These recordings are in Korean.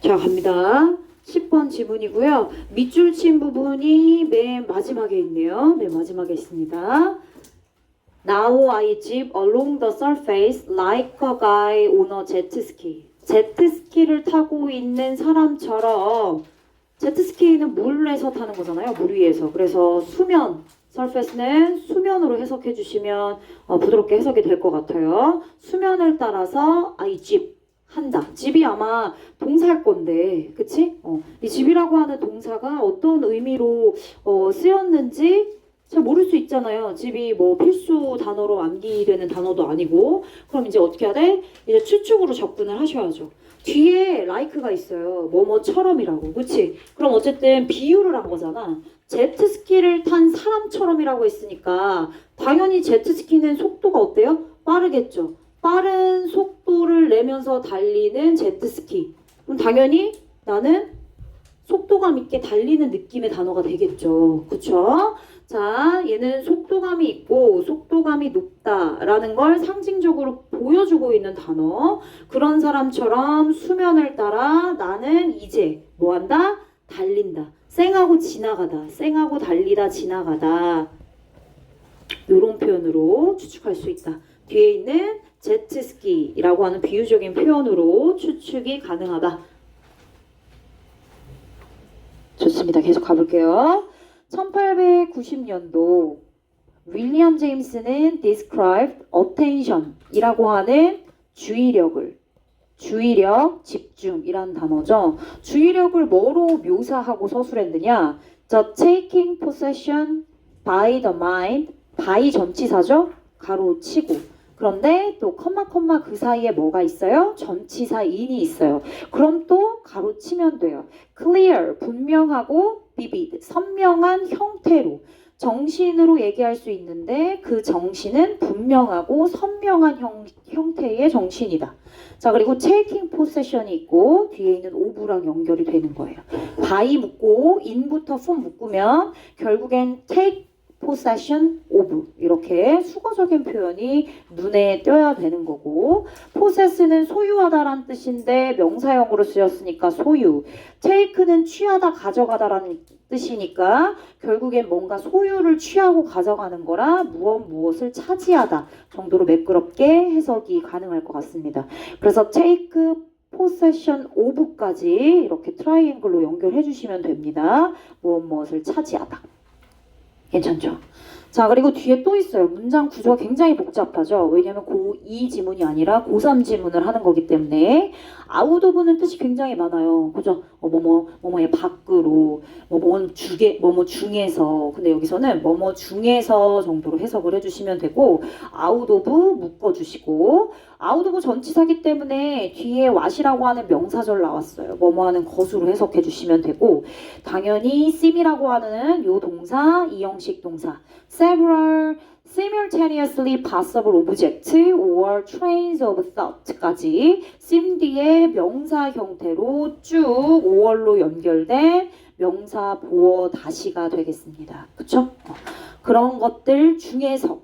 자, 갑니다. 10번 지문이고요. 밑줄 친 부분이 맨 마지막에 있네요. 맨 마지막에 있습니다. Now I zip along the surface like a guy on a jet ski. 제트스키를 타고 있는 사람처럼, 제트스키는 물에서 타는 거잖아요. 물 위에서. 그래서 수면, surface는 수면으로 해석해 주시면 부드럽게 해석이 될 것 같아요. 수면을 따라서 I zip 한다. 집이 아마 동사일 건데, 그치? 이 집이라고 하는 동사가 어떤 의미로 쓰였는지 잘 모를 수 있잖아요. 집이 뭐 필수 단어로 암기되는 단어도 아니고. 그럼 이제 어떻게 해야 돼? 이제 추측으로 접근을 하셔야죠. 뒤에 like가 있어요. 뭐뭐처럼이라고. 그치? 그럼 어쨌든 비유를 한 거잖아. 제트스키를 탄 사람처럼이라고 했으니까 당연히 제트스키는 속도가 어때요? 빠르겠죠. 빠른 속도를 내면서 달리는 제트스키. 그럼 당연히 나는 속도감 있게 달리는 느낌의 단어가 되겠죠. 그쵸? 자, 얘는 속도감이 있고 속도감이 높다라는 걸 상징적으로 보여주고 있는 단어. 그런 사람처럼 수면을 따라 나는 이제 뭐한다? 달린다. 쌩하고 지나가다. 쌩하고 달리다 지나가다. 이런 표현으로 추측할 수 있다. 뒤에 있는 제트스키라고 하는 비유적인 표현으로 추측이 가능하다. 좋습니다. 계속 가볼게요. 1890년도 윌리엄 제임스는 described attention이라고 하는 주의력, 집중이라는 단어죠. 주의력을 뭐로 묘사하고 서술했느냐? The taking possession by the mind, by 전치사죠? 가로치고. 그런데 또 컴마 그 사이에 뭐가 있어요? 전치사 in이 있어요. 그럼 또 가로치면 돼요. clear, 분명하고 vivid, 선명한 형태로. 정신으로 얘기할 수 있는데 그 정신은 분명하고 선명한 형태의 정신이다. 자, 그리고 taking possession이 있고 뒤에 있는 of랑 연결이 되는 거예요. by 묶고 in부터 from 묶으면 결국엔 take possession of 이렇게 수거적인 표현이 눈에 띄어야 되는 거고, possess는 소유하다라는 뜻인데 명사형으로 쓰였으니까 소유, take는 취하다 가져가다라는 뜻이니까 결국엔 뭔가 소유를 취하고 가져가는 거라 무엇을 차지하다 정도로 매끄럽게 해석이 가능할 것 같습니다. 그래서 take possession of까지 이렇게 트라이앵글로 연결해 주시면 됩니다. 무엇을 차지하다. 괜찮죠? 자, 그리고 뒤에 또 있어요. 문장 구조가 굉장히 복잡하죠. 왜냐하면 고2 지문이 아니라 고3 지문을 하는 거기 때문에 out of는 뜻이 굉장히 많아요. 그죠? 뭐뭐의 밖으로, 뭐뭐 중에서. 근데 여기서는 뭐뭐 중에서 정도로 해석을 해주시면 되고, out of 묶어주시고, out of 전치사기 때문에 뒤에 what이라고 하는 명사절 나왔어요. 뭐뭐 하는 것으로 해석해 주시면 되고, 당연히 seem이라고 하는 요 동사, 이 형식 동사, several simultaneously possible objects or trains of thought까지 seem 뒤에 명사 형태로 쭉 or로 연결된 명사 보어 다시가 되겠습니다. 그쵸? 그런 것들 중에서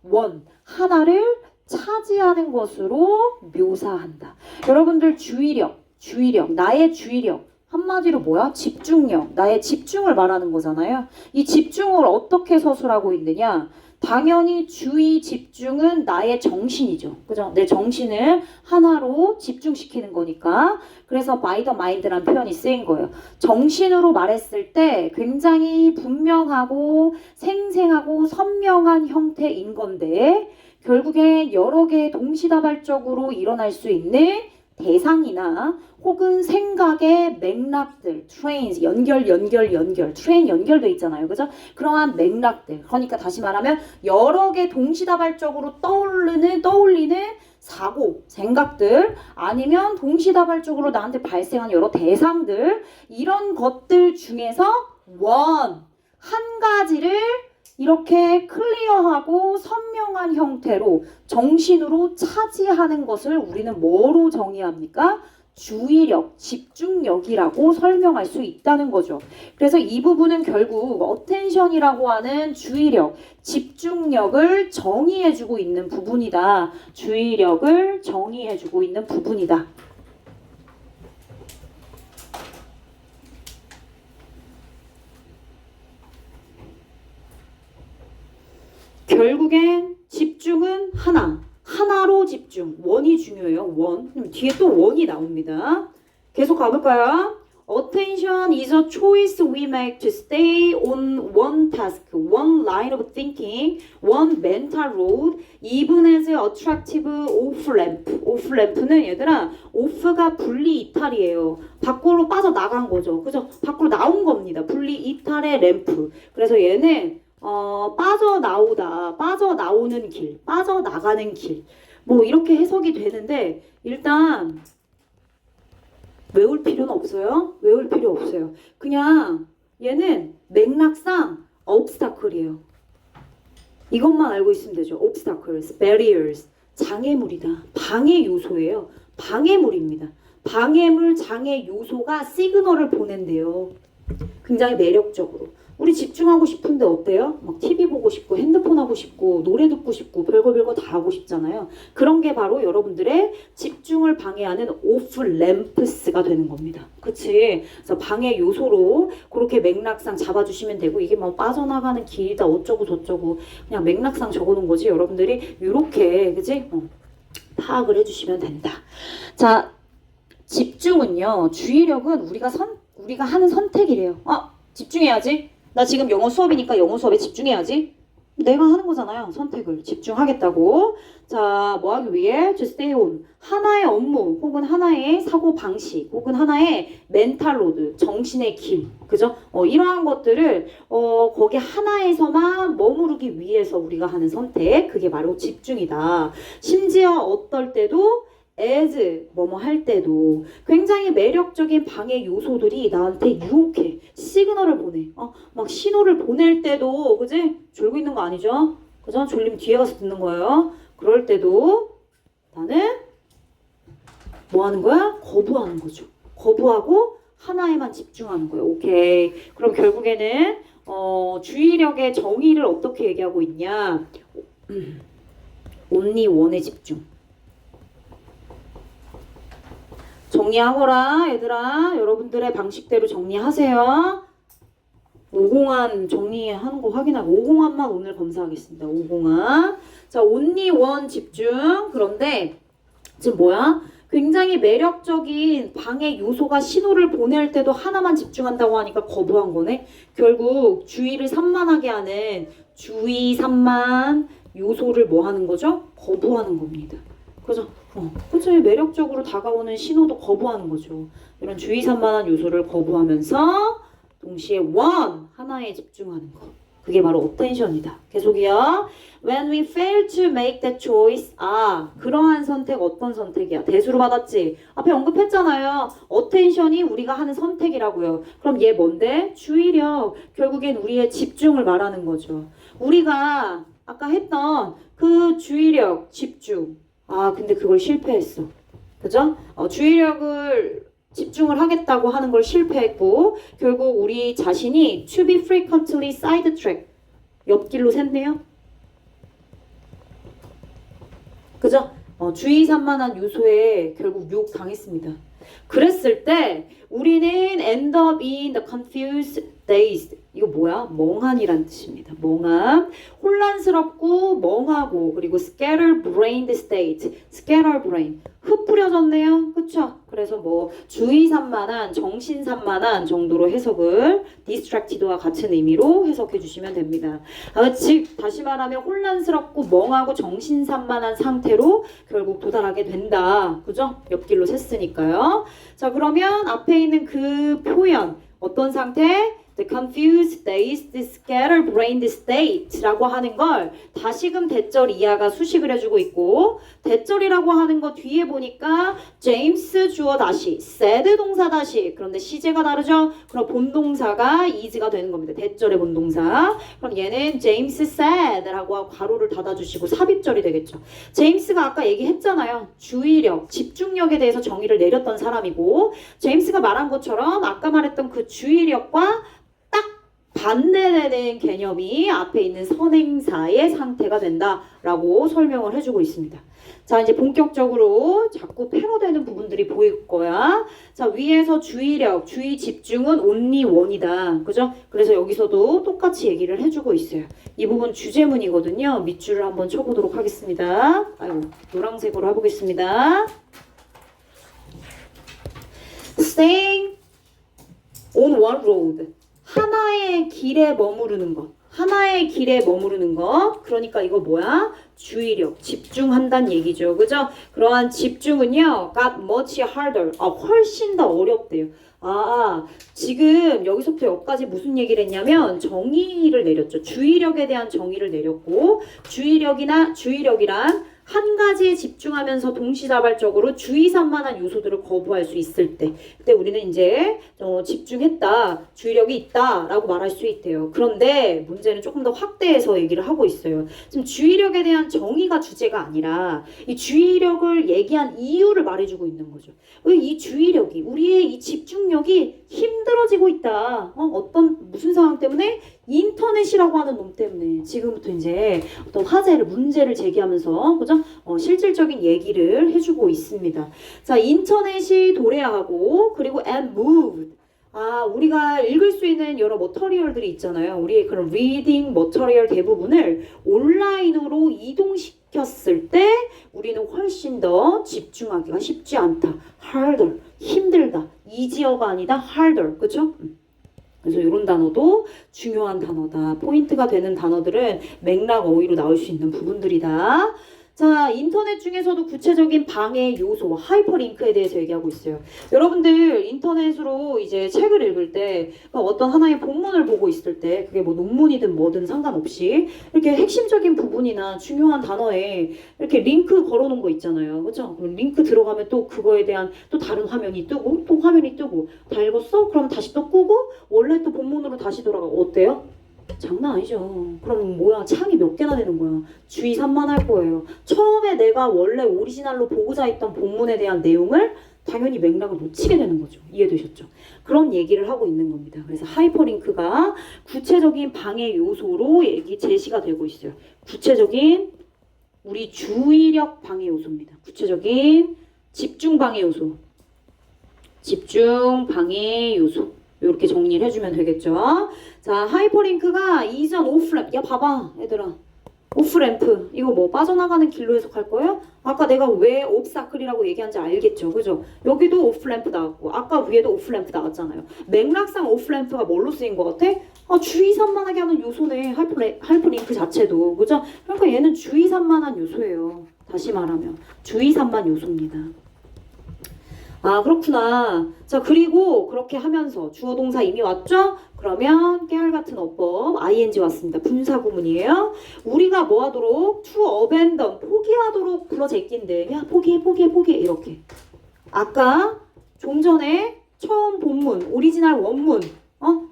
원, 하나를 차지하는 것으로 묘사한다. 여러분들 주의력, 나의 주의력. 한마디로 뭐야? 집중력. 나의 집중을 말하는 거잖아요. 이 집중을 어떻게 서술하고 있느냐? 당연히 주의 집중은 나의 정신이죠. 그죠? 내 정신을 하나로 집중시키는 거니까. 그래서 by the mind라는 표현이 쓰인 거예요. 정신으로 말했을 때 굉장히 분명하고 생생하고 선명한 형태인 건데 결국엔 여러 개의 동시다발적으로 일어날 수 있는 대상이나 혹은 생각의 맥락들, trains, 연결, train 연결돼 있잖아요. 그죠? 그러한 맥락들. 그러니까 다시 말하면 여러 개 동시다발적으로 떠올리는 사고, 생각들, 아니면 동시다발적으로 나한테 발생한 여러 대상들, 이런 것들 중에서 한 가지를 이렇게 클리어하고 선명한 형태로 정신으로 차지하는 것을 우리는 뭐로 정의합니까? 주의력, 집중력이라고 설명할 수 있다는 거죠. 그래서 이 부분은 결국 어텐션이라고 하는 주의력, 집중력을 정의해주고 있는 부분이다. 주의력을 정의해주고 있는 부분이다. 결국엔 집중은 하나로 집중. 원이 중요해요. 원. 뒤에 또 원이 나옵니다. 계속 가볼까요? Attention is a choice we make to stay on one task, one line of thinking, one mental road, even as attractive off lamp. off lamp는 얘들아, off가 분리 이탈이에요. 밖으로 빠져나간 거죠. 그죠? 밖으로 나온 겁니다. 분리 이탈의 램프. 그래서 얘는 빠져나오는 길, 빠져나가는 길. 뭐 이렇게 해석이 되는데 일단 외울 필요는 없어요. 외울 필요 없어요. 그냥 얘는 맥락상 obstacle이에요. 이것만 알고 있으면 되죠. obstacles, barriers, 장애물이다. 방해 요소예요. 방해물입니다. 방해물, 장애 요소가 시그널을 보낸대요. 굉장히 매력적으로. 우리 집중하고 싶은데 어때요? 막 TV 보고 싶고 핸드폰 하고 싶고 노래 듣고 싶고 별거 다 하고 싶잖아요. 그런 게 바로 여러분들의 집중을 방해하는 오프 램프스가 되는 겁니다. 그치? 그래서 방해 요소로 그렇게 맥락상 잡아주시면 되고 이게 뭐 빠져나가는 길이다 어쩌고 저쩌고 그냥 맥락상 적어놓은 거지 여러분들이 이렇게 그치? 파악을 해주시면 된다. 자, 집중은요. 주의력은 우리가 하는 선택이래요. 집중해야지. 나 지금 영어 수업이니까 영어 수업에 집중해야지. 내가 하는 거잖아요. 선택을. 집중하겠다고. 자, 뭐 하기 위해? To stay on. 하나의 업무 혹은 하나의 사고 방식 혹은 하나의 멘탈 로드, 정신의 길. 그죠? 이러한 것들을 거기 하나에서만 머무르기 위해서 우리가 하는 선택. 그게 바로 집중이다. 심지어 어떨 때도 as 뭐뭐 할 때도 굉장히 매력적인 방해 요소들이 나한테 유혹해. 시그널을 보내. 막 신호를 보낼 때도 그지? 졸고 있는 거 아니죠? 그죠? 졸리면 뒤에 가서 듣는 거예요. 그럴 때도 나는 뭐 하는 거야? 거부하는 거죠. 거부하고 하나에만 집중하는 거예요. 오케이. 그럼 결국에는 주의력의 정의를 어떻게 얘기하고 있냐? only one에 집중. 정리하거라 얘들아. 여러분들의 방식대로 정리하세요. 오공안 정리하는 거 확인하고 오공안만 오늘 검사하겠습니다. 오공안. 자, only one 집중. 그런데 지금 뭐야? 굉장히 매력적인 방해 요소가 신호를 보낼 때도 하나만 집중한다고 하니까 거부한 거네. 결국 주의를 산만하게 하는 주의 산만 요소를 뭐 하는 거죠? 거부하는 겁니다. 그죠? 그죠? 매력적으로 다가오는 신호도 거부하는 거죠. 이런 주의 산만한 요소를 거부하면서 동시에 하나에 집중하는 거. 그게 바로 attention이다. 계속이요. When we fail to make that choice, 그러한 선택 어떤 선택이야? 대수로 받았지? 앞에 언급했잖아요. attention이 우리가 하는 선택이라고요. 그럼 얘 뭔데? 주의력. 결국엔 우리의 집중을 말하는 거죠. 우리가 아까 했던 그 주의력, 집중. 근데 그걸 실패했어. 그죠? 주의력을 집중을 하겠다고 하는 걸 실패했고 결국 우리 자신이 to be frequently sidetracked 옆길로 샜네요. 그죠? 주의 산만한 요소에 결국 유혹 당했습니다. 그랬을 때 우리는 end up in the confused days. 이거 뭐야? 멍한이란 뜻입니다. 멍함. 혼란스럽고 멍하고 그리고 scatterbrained state. scatterbrain. 흩뿌려졌네요. 그쵸? 그래서 뭐 주의 산만한, 정신 산만한 정도로 해석을 distracted와 같은 의미로 해석해 주시면 됩니다. 즉 다시 말하면 혼란스럽고 멍하고 정신 산만한 상태로 결국 도달하게 된다. 그죠? 옆길로 샜으니까요. 자, 그러면 앞에 있는 그 표현 어떤 상태? The confused days, the scatterbrained state라고 하는 걸 다시금 대절 이하가 수식을 해주고 있고 대절이라고 하는 거 뒤에 보니까 제임스 주어 다시 said 동사 다시 그런데 시제가 다르죠? 그럼 본동사가 is가 되는 겁니다. 대절의 본동사. 그럼 얘는 제임스 said라고 괄호를 닫아주시고 삽입절이 되겠죠. 제임스가 아까 얘기했잖아요. 주의력, 집중력에 대해서 정의를 내렸던 사람이고 제임스가 말한 것처럼 아까 말했던 그 주의력과 반대되는 개념이 앞에 있는 선행사의 상태가 된다라고 설명을 해주고 있습니다. 자, 이제 본격적으로 자꾸 패러되는 부분들이 보일 거야. 자, 위에서 주의력, 주의 집중은 only one이다. 그죠? 그래서 여기서도 똑같이 얘기를 해주고 있어요. 이 부분 주제문이거든요. 밑줄을 한번 쳐보도록 하겠습니다. 아이고, 노란색으로 해보겠습니다. Staying on one road. 하나의 길에 머무르는 것. 하나의 길에 머무르는 것. 그러니까 이거 뭐야? 주의력, 집중한다는 얘기죠. 그죠? 그러한 집중은요, got much harder. 훨씬 더 어렵대요. 지금 여기서부터 여기까지 무슨 얘기를 했냐면 정의를 내렸죠. 주의력에 대한 정의를 내렸고, 주의력이란 한 가지에 집중하면서 동시다발적으로 주의산만한 요소들을 거부할 수 있을 때, 그때 우리는 이제 집중했다, 주의력이 있다라고 말할 수 있대요. 그런데 문제는 조금 더 확대해서 얘기를 하고 있어요. 지금 주의력에 대한 정의가 주제가 아니라 이 주의력을 얘기한 이유를 말해주고 있는 거죠. 이 주의력이, 우리의 이 집중력이 힘들어지고 있다. 무슨 상황 때문에? 인터넷이라고 하는 놈 때문에 지금부터 이제 어떤 문제를 제기하면서, 그죠? 실질적인 얘기를 해주고 있습니다. 자, 인터넷이 도래하고, 그리고 and moved. 우리가 읽을 수 있는 여러 머터리얼들이 있잖아요. 우리의 그런 리딩 머터리얼 대부분을 온라인으로 이동시켰을 때 우리는 훨씬 더 집중하기가 쉽지 않다. harder, 힘들다. easier가 아니다. harder. 그쵸? 그래서 이런 단어도 중요한 단어다. 포인트가 되는 단어들은 맥락 어휘로 나올 수 있는 부분들이다. 자, 인터넷 중에서도 구체적인 방해 요소, 하이퍼링크에 대해서 얘기하고 있어요. 여러분들 인터넷으로 이제 책을 읽을 때 어떤 하나의 본문을 보고 있을 때 그게 뭐 논문이든 뭐든 상관없이 이렇게 핵심적인 부분이나 중요한 단어에 이렇게 링크 걸어놓은 거 있잖아요. 그렇죠? 링크 들어가면 또 그거에 대한 또 다른 화면이 뜨고 또 화면이 뜨고 다 읽었어? 그럼 다시 또 끄고 원래 또 본문으로 다시 돌아가고 어때요? 장난 아니죠. 그럼 뭐야, 창이 몇 개나 되는 거야. 주의 산만할 거예요. 처음에 내가 원래 오리지널로 보고자 했던 본문에 대한 내용을 당연히 맥락을 놓치게 되는 거죠. 이해되셨죠? 그런 얘기를 하고 있는 겁니다. 그래서 하이퍼링크가 구체적인 방해 요소로 제시가 되고 있어요. 구체적인 우리 주의력 방해 요소입니다. 구체적인 집중 방해 요소. 집중 방해 요소. 이렇게 정리를 해주면 되겠죠. 자, 하이퍼링크가 이전 오프램프. 야, 봐봐, 얘들아. 오프램프. 이거 뭐 빠져나가는 길로 해석할 거예요? 아까 내가 왜 옵사클이라고 얘기한지 알겠죠? 그죠? 여기도 오프램프 나왔고, 아까 위에도 오프램프 나왔잖아요. 맥락상 오프램프가 뭘로 쓰인 것 같아? 주의 산만하게 하는 요소네. 하이퍼링크 자체도. 그죠? 그러니까 얘는 주의 산만한 요소예요. 다시 말하면. 주의 산만 요소입니다. 그렇구나. 자, 그리고 그렇게 하면서 주어 동사 이미 왔죠? 그러면 깨알 같은 어법 ing 왔습니다. 분사 구문이에요. 우리가 뭐 하도록? to abandon, 포기하도록 불어제낀데 야, 포기해 이렇게. 아까 좀 전에 처음 본문, 오리지널 원문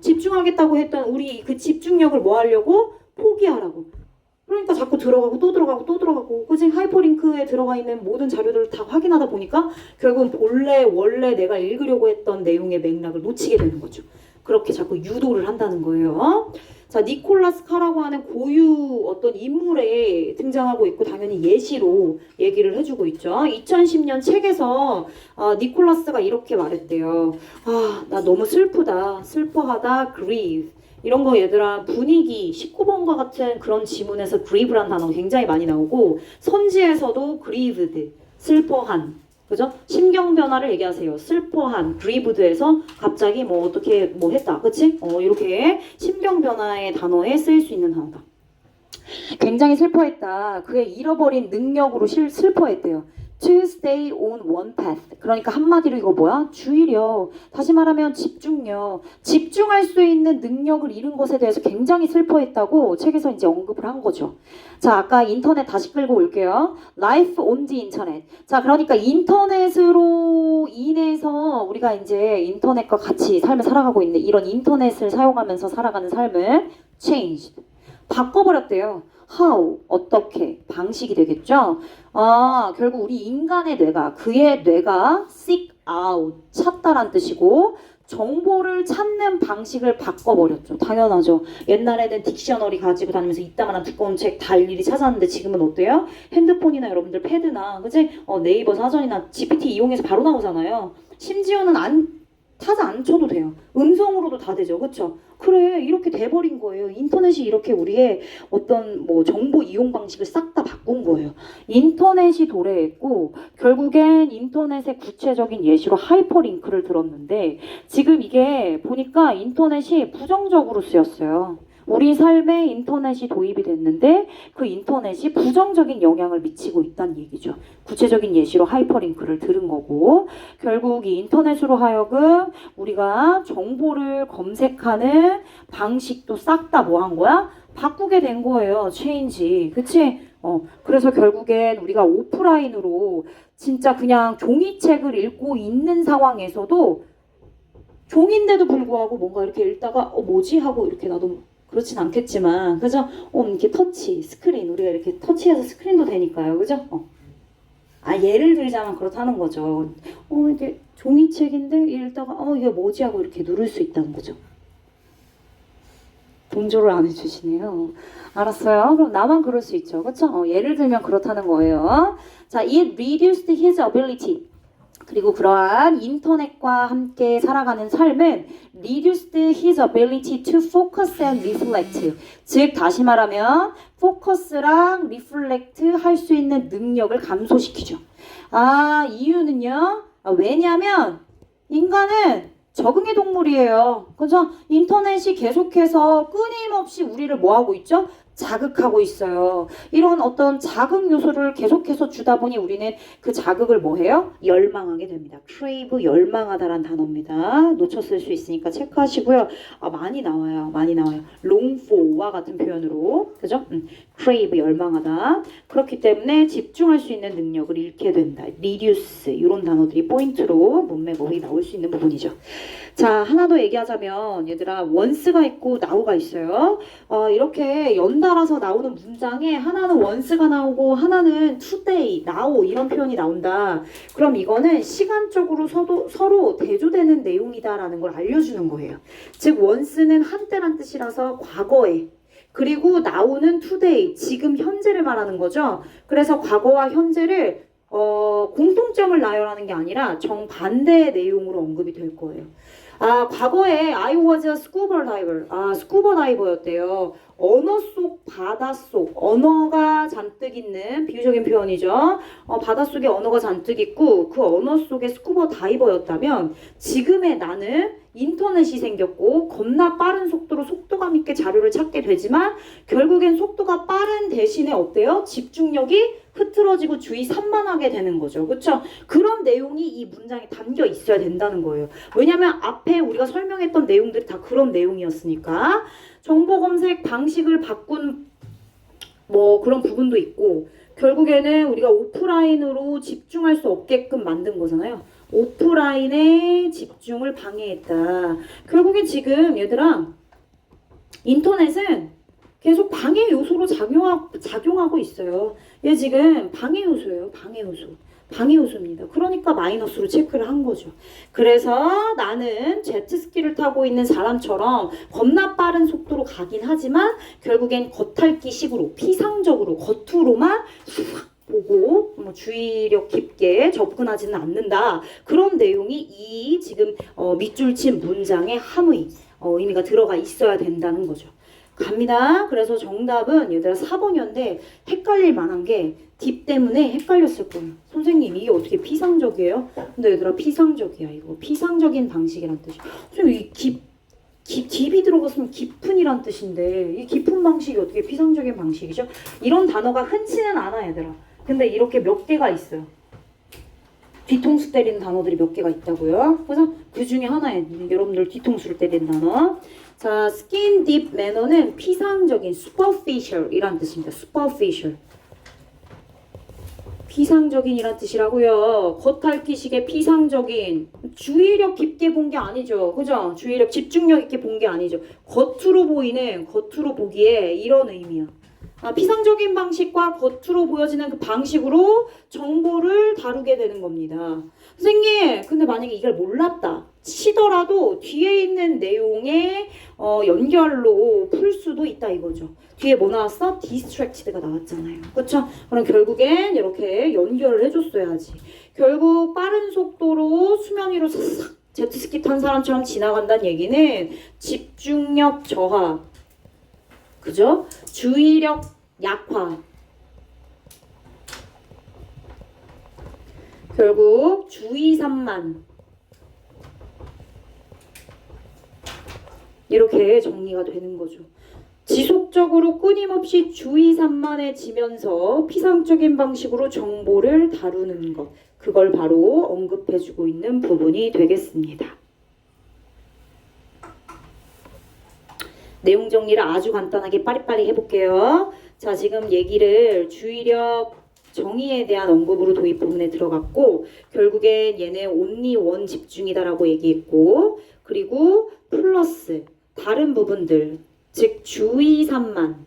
집중하겠다고 했던 우리 그 집중력을 뭐 하려고? 포기하라고. 그러니까 자꾸 들어가고 또 들어가고 또 들어가고, 그치? 하이퍼링크에 들어가 있는 모든 자료들을 다 확인하다 보니까 결국은 원래 내가 읽으려고 했던 내용의 맥락을 놓치게 되는 거죠. 그렇게 자꾸 유도를 한다는 거예요. 자, 니콜라스 카라고 하는 고유 어떤 인물에 등장하고 있고 당연히 예시로 얘기를 해주고 있죠. 2010년 책에서 니콜라스가 이렇게 말했대요. 나 너무 슬프다, 슬퍼하다, grieve. 이런 거 얘들아, 분위기 19번과 같은 그런 지문에서 grieve란 단어 굉장히 많이 나오고, 선지에서도 grieved, 슬퍼한, 그죠? 심경 변화를 얘기하세요. 슬퍼한, grieved에서 갑자기 뭐 어떻게 뭐 했다, 그치? 이렇게 심경 변화의 단어에 쓰일 수 있는 단어다. 굉장히 슬퍼했다. 그의 잃어버린 능력으로 슬퍼했대요. To stay on one path. 그러니까 한마디로 이거 뭐야? 주의력. 다시 말하면 집중력. 집중할 수 있는 능력을 잃은 것에 대해서 굉장히 슬퍼했다고 책에서 이제 언급을 한 거죠. 자, 아까 인터넷 다시 끌고 올게요. Life on the internet. 자, 그러니까 인터넷으로 인해서 우리가 이제 인터넷과 같이 삶을 살아가고 있는 이런 인터넷을 사용하면서 살아가는 삶을 changed. 바꿔버렸대요. How, 어떻게, 방식이 되겠죠? 결국 우리 인간의 뇌가, 그의 뇌가 seek out, 찾다란 뜻이고, 정보를 찾는 방식을 바꿔버렸죠. 당연하죠. 옛날에는 딕셔너리 가지고 다니면서 이따만한 두꺼운 책 다 일일이 찾았는데 지금은 어때요? 핸드폰이나 여러분들 패드나 그치? 네이버 사전이나 GPT 이용해서 바로 나오잖아요. 심지어는 타자 안 쳐도 돼요. 음성으로도 다 되죠. 그쵸? 그래 이렇게 돼버린 거예요. 인터넷이 이렇게 우리의 어떤 뭐 정보 이용 방식을 싹 다 바꾼 거예요. 인터넷이 도래했고 결국엔 인터넷의 구체적인 예시로 하이퍼링크를 들었는데 지금 이게 보니까 인터넷이 부정적으로 쓰였어요. 우리 삶에 인터넷이 도입이 됐는데 그 인터넷이 부정적인 영향을 미치고 있다는 얘기죠. 구체적인 예시로 하이퍼링크를 들은 거고 결국 이 인터넷으로 하여금 우리가 정보를 검색하는 방식도 싹 다 뭐 한 거야? 바꾸게 된 거예요. 체인지. 그치? 그래서 결국엔 우리가 오프라인으로 진짜 그냥 종이책을 읽고 있는 상황에서도 종인데도 불구하고 뭔가 이렇게 읽다가 뭐지? 하고 이렇게 나도 그렇진 않겠지만 그죠? 이렇게 터치, 스크린 우리가 이렇게 터치해서 스크린도 되니까요. 그죠? 예를 들자면 그렇다는 거죠. 이게 종이책인데 읽다가 이게 뭐지? 하고 이렇게 누를 수 있다는 거죠. 동조를 안 해주시네요. 알았어요. 그럼 나만 그럴 수 있죠. 그쵸? 예를 들면 그렇다는 거예요. 자, it reduced his ability. 그리고 그러한 인터넷과 함께 살아가는 삶은 reduced his ability to focus and reflect. 즉 다시 말하면 포커스랑 reflect 할 수 있는 능력을 감소시키죠. 이유는요. 왜냐하면 인간은 적응의 동물이에요. 그죠? 인터넷이 계속해서 끊임없이 우리를 뭐하고 있죠? 자극하고 있어요. 이런 어떤 자극 요소를 계속해서 주다 보니 우리는 그 자극을 뭐해요? 열망하게 됩니다. crave, 열망하다란 단어입니다. 놓쳤을 수 있으니까 체크하시고요. 많이 나와요. 많이 나와요. long for와 같은 표현으로. 그죠? crave, 열망하다. 그렇기 때문에 집중할 수 있는 능력을 잃게 된다. reduce, 이런 단어들이 포인트로 문맥 어휘 나올 수 있는 부분이죠. 자, 하나 더 얘기하자면 얘들아 once가 있고 now가 있어요. 이렇게 연달아서 나오는 문장에 하나는 once가 나오고 하나는 today, now 이런 표현이 나온다. 그럼 이거는 시간적으로 서로 대조되는 내용이다라는 걸 알려주는 거예요. 즉 once는 한때란 뜻이라서 과거에 그리고 now는 today, 지금 현재를 말하는 거죠. 그래서 과거와 현재를 공통점을 나열하는 게 아니라 정반대의 내용으로 언급이 될 거예요. 과거에 I was a scuba diver. 스쿠버 다이버였대요. 언어 속 바닷속 언어가 잔뜩 있는 비유적인 표현이죠. 바닷속에 언어가 잔뜩 있고 그 언어 속에 스쿠버 다이버였다면 지금의 나는 인터넷이 생겼고 겁나 빠른 속도로 속도감 있게 자료를 찾게 되지만 결국엔 속도가 빠른 대신에 어때요? 집중력이 흐트러지고 주의 산만하게 되는 거죠. 그렇죠? 그런 내용이 이 문장에 담겨 있어야 된다는 거예요. 왜냐하면 앞에 우리가 설명했던 내용들이 다 그런 내용이었으니까 정보 검색 방식을 바꾼 뭐 그런 부분도 있고 결국에는 우리가 오프라인으로 집중할 수 없게끔 만든 거잖아요. 오프라인의 집중을 방해했다. 결국엔 지금 얘들아 인터넷은 계속 방해 요소로 작용하고 있어요. 얘 지금 방해 요소예요. 방해 요소입니다. 그러니까 마이너스로 체크를 한 거죠. 그래서 나는 제트스키를 타고 있는 사람처럼 겁나 빠른 속도로 가긴 하지만 결국엔 겉핥기식으로 피상적으로 겉으로만 보고 주의력 깊게 접근하지는 않는다. 그런 내용이 이 지금 밑줄 친 문장의 함의 의미가 들어가 있어야 된다는 거죠. 갑니다. 그래서 정답은 얘들아 4번이었는데 헷갈릴 만한 게 딥 때문에 헷갈렸을 거예요. 선생님 이게 어떻게 피상적이에요? 근데 얘들아 피상적이야. 이거 피상적인 방식이란 뜻이야. 선생님 이 딥이 들어갔으면 깊은이란 뜻인데 이 깊은 방식이 어떻게 피상적인 방식이죠? 이런 단어가 흔치는 않아 얘들아. 근데 이렇게 몇 개가 있어요. 뒤통수 때리는 단어들이 몇 개가 있다고요. 그래서 그 중에 하나에 여러분들 뒤통수를 때리는 단어. 자, skin deep 매너는 피상적인 superficial 이란 뜻입니다. superficial. 피상적인이란 뜻이라고요. 겉핥기식의 피상적인 주의력 깊게 본 게 아니죠. 그죠? 주의력 집중력 있게 본 게 아니죠. 겉으로 보기에 이런 의미야. 피상적인 방식과 겉으로 보여지는 그 방식으로 정보를 다루게 되는 겁니다. 선생님, 근데 만약에 이걸 몰랐다. 치더라도 뒤에 있는 내용의 연결로 풀 수도 있다 이거죠. 뒤에 뭐 나왔어? distracted가 나왔잖아요. 그렇죠? 그럼 결국엔 이렇게 연결을 해줬어야지. 결국 빠른 속도로 수면 위로 싹 제트스키 탄 사람처럼 지나간다는 얘기는 집중력 저하, 그죠? 주의력 약화. 결국 주의 산만. 이렇게 정리가 되는 거죠. 지속적으로 끊임없이 주의 산만해지면서 피상적인 방식으로 정보를 다루는 것. 그걸 바로 언급해주고 있는 부분이 되겠습니다. 내용 정리를 아주 간단하게 빠리빠리 해볼게요. 자, 지금 얘기를 주의력 정의에 대한 언급으로 도입 부분에 들어갔고, 결국엔 얘네 only one 집중이다라고 얘기했고, 그리고 플러스 다른 부분들, 즉 주의 산만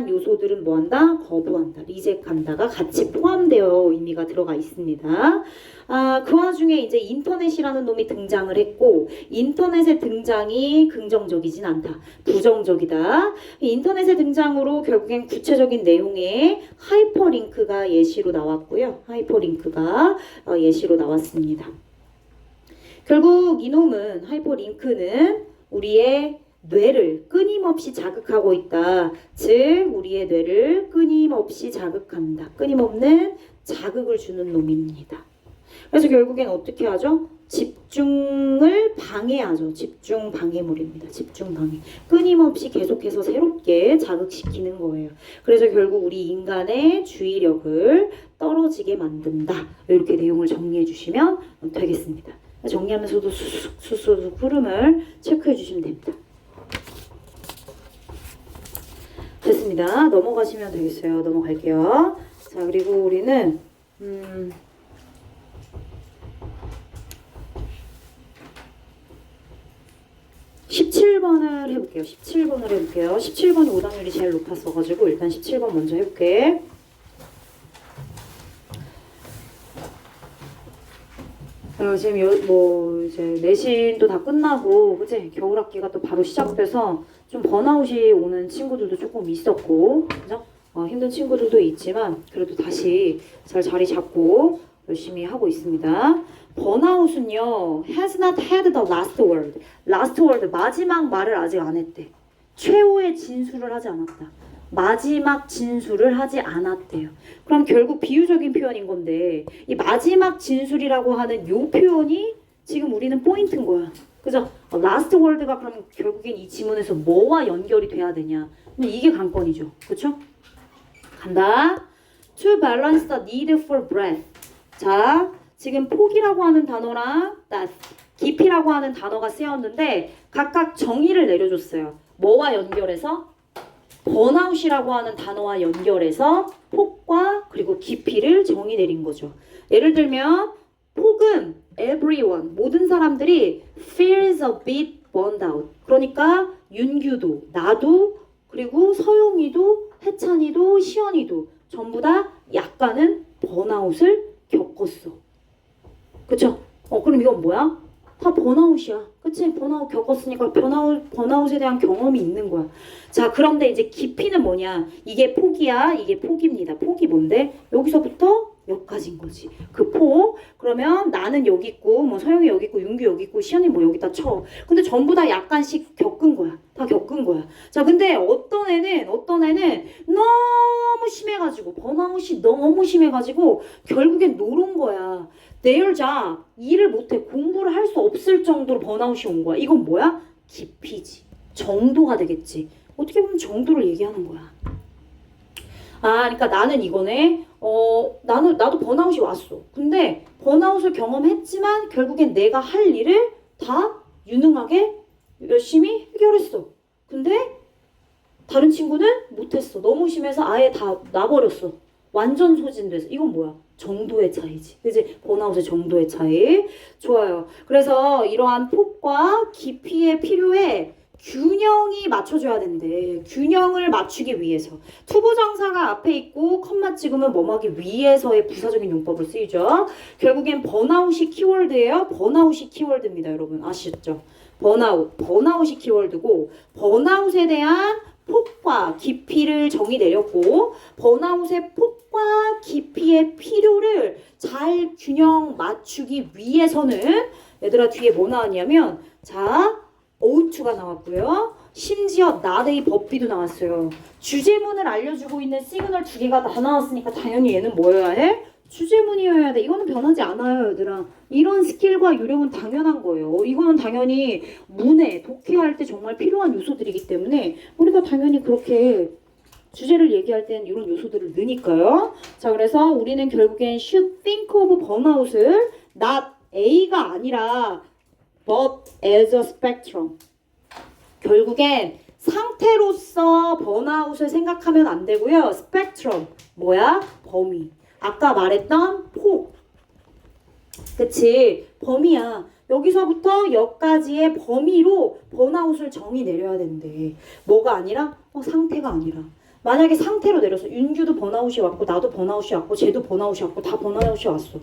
요소들은 뭐한다? 거부한다, 리젝한다가 같이 포함되어 의미가 들어가 있습니다. 그 와중에 이제 인터넷이라는 놈이 등장을 했고, 인터넷의 등장이 긍정적이진 않다, 부정적이다. 인터넷의 등장으로 결국엔 구체적인 내용에 하이퍼링크가 예시로 나왔고요. 하이퍼링크가 예시로 나왔습니다. 결국 이놈은, 하이퍼링크는 우리의 뇌를 끊임없이 자극하고 있다. 즉 우리의 뇌를 끊임없이 자극한다. 끊임없는 자극을 주는 놈입니다. 그래서 결국엔 어떻게 하죠? 집중을 방해하죠. 집중 방해물입니다. 집중 방해. 끊임없이 계속해서 새롭게 자극시키는 거예요. 그래서 결국 우리 인간의 주의력을 떨어지게 만든다. 이렇게 내용을 정리해 주시면 되겠습니다. 정리하면서도 수수수 흐름을 체크해 주시면 됩니다. 됐습니다. 넘어가시면 되겠어요. 넘어갈게요. 자, 그리고 우리는 17번을 해볼게요. 17번을 해볼게요. 17번이 오답률이 제일 높았어가지고 일단 17번 먼저 해볼게. 지금 이제 내신도 다 끝나고, 그치? 겨울학기가 또 바로 시작돼서 좀 번아웃이 오는 친구들도 조금 있었고, 그죠? 힘든 친구들도 있지만 그래도 다시 잘 자리 잡고 열심히 하고 있습니다. 번아웃은요, has not had the last word. last word, 마지막 말을 아직 안 했대. 최후의 진술을 하지 않았다. 마지막 진술을 하지 않았대요. 그럼 결국 비유적인 표현인 건데, 이 마지막 진술이라고 하는 요 표현이 지금 우리는 포인트인 거야. 그죠? last word가 그럼 결국엔 이 지문에서 뭐와 연결이 돼야 되냐? 이게 관건이죠. 그렇죠? 간다. To balance the need for breath. 자, 지금 폭이라고 하는 단어랑 깊이라고 하는 단어가 쓰였는데 각각 정의를 내려줬어요. 뭐와 연결해서? 번아웃이라고 하는 단어와 연결해서 폭과 그리고 깊이를 정의 내린 거죠. 예를 들면 폭은 everyone, 모든 사람들이 feels a bit burned out. 그러니까 윤규도, 나도, 그리고 서영이도, 해찬이도, 시연이도 전부 다 약간은 번아웃을 겪었어. 그쵸? 그럼 이건 뭐야? 다 번아웃이야. 그치? 번아웃 겪었으니까 번아웃에 대한 경험이 있는 거야. 자, 그런데 이제 깊이는 뭐냐? 이게 폭이야. 이게 폭입니다. 폭이 뭔데? 여기서부터 여기까지인 거지. 그 폭. 그러면 나는 여기 있고, 뭐 서영이 여기 있고, 윤규 여기 있고, 시연이 뭐 여기다 쳐. 근데 전부 다 약간씩 겪은 거야. 다 겪은 거야. 자, 근데 어떤 애는 너무 심해가지고, 번아웃이 너무 심해가지고, 결국엔 노른 거야. 내일 일을 못해. 공부를 할 수 없을 정도로 번아웃이 온 거야. 이건 뭐야? 깊이지. 정도가 되겠지. 어떻게 보면 정도를 얘기하는 거야. 그러니까 나는 이거네. 나도 번아웃이 왔어. 근데 번아웃을 경험했지만 결국엔 내가 할 일을 다 유능하게 열심히 해결했어. 근데 다른 친구는 못했어. 너무 심해서 아예 다 놔버렸어. 완전 소진돼서. 이건 뭐야? 정도의 차이지. 그치? 번아웃의 정도의 차이. 좋아요. 그래서 이러한 폭과 깊이에 필요해. 균형이 맞춰줘야 된대. 균형을 맞추기 위해서. 투부정사가 앞에 있고 컴마 찍으면 뭐뭐하기 위해서의 부사적인 용법을 쓰이죠. 결국엔 번아웃이 키워드예요. 번아웃이 키워드입니다. 여러분 아시죠? 번아웃이 키워드고 번아웃에 대한 폭과 깊이를 정의 내렸고 번아웃의 폭과 깊이의 필요를 잘 균형 맞추기 위해서는 얘들아 뒤에 뭐 나왔냐면 자 ought,가 나왔고요. 심지어 not의 법비도 나왔어요. 주제문을 알려주고 있는 시그널 두 개가 다 나왔으니까 당연히 얘는 뭐여야 해? 주제문이어야 돼. 이거는 변하지 않아요, 얘들아. 이런 스킬과 요령은 당연한 거예요. 이거는 당연히 문해, 독해할 때 정말 필요한 요소들이기 때문에 우리가 당연히 그렇게 주제를 얘기할 땐 이런 요소들을 넣으니까요. 자, 그래서 우리는 결국엔 should think of burnout을 not A가 아니라 but as a spectrum. 결국엔 상태로서 번아웃을 생각하면 안 되고요. 스펙트럼 뭐야? 범위. 아까 말했던 폭. 그치? 범위야. 여기서부터 여기까지의 범위로 번아웃을 정의 내려야 된대. 뭐가 아니라? 상태가 아니라. 만약에 상태로 내려서 윤규도 번아웃이 왔고 나도 번아웃이 왔고 쟤도 번아웃이 왔고 다 번아웃이 왔어.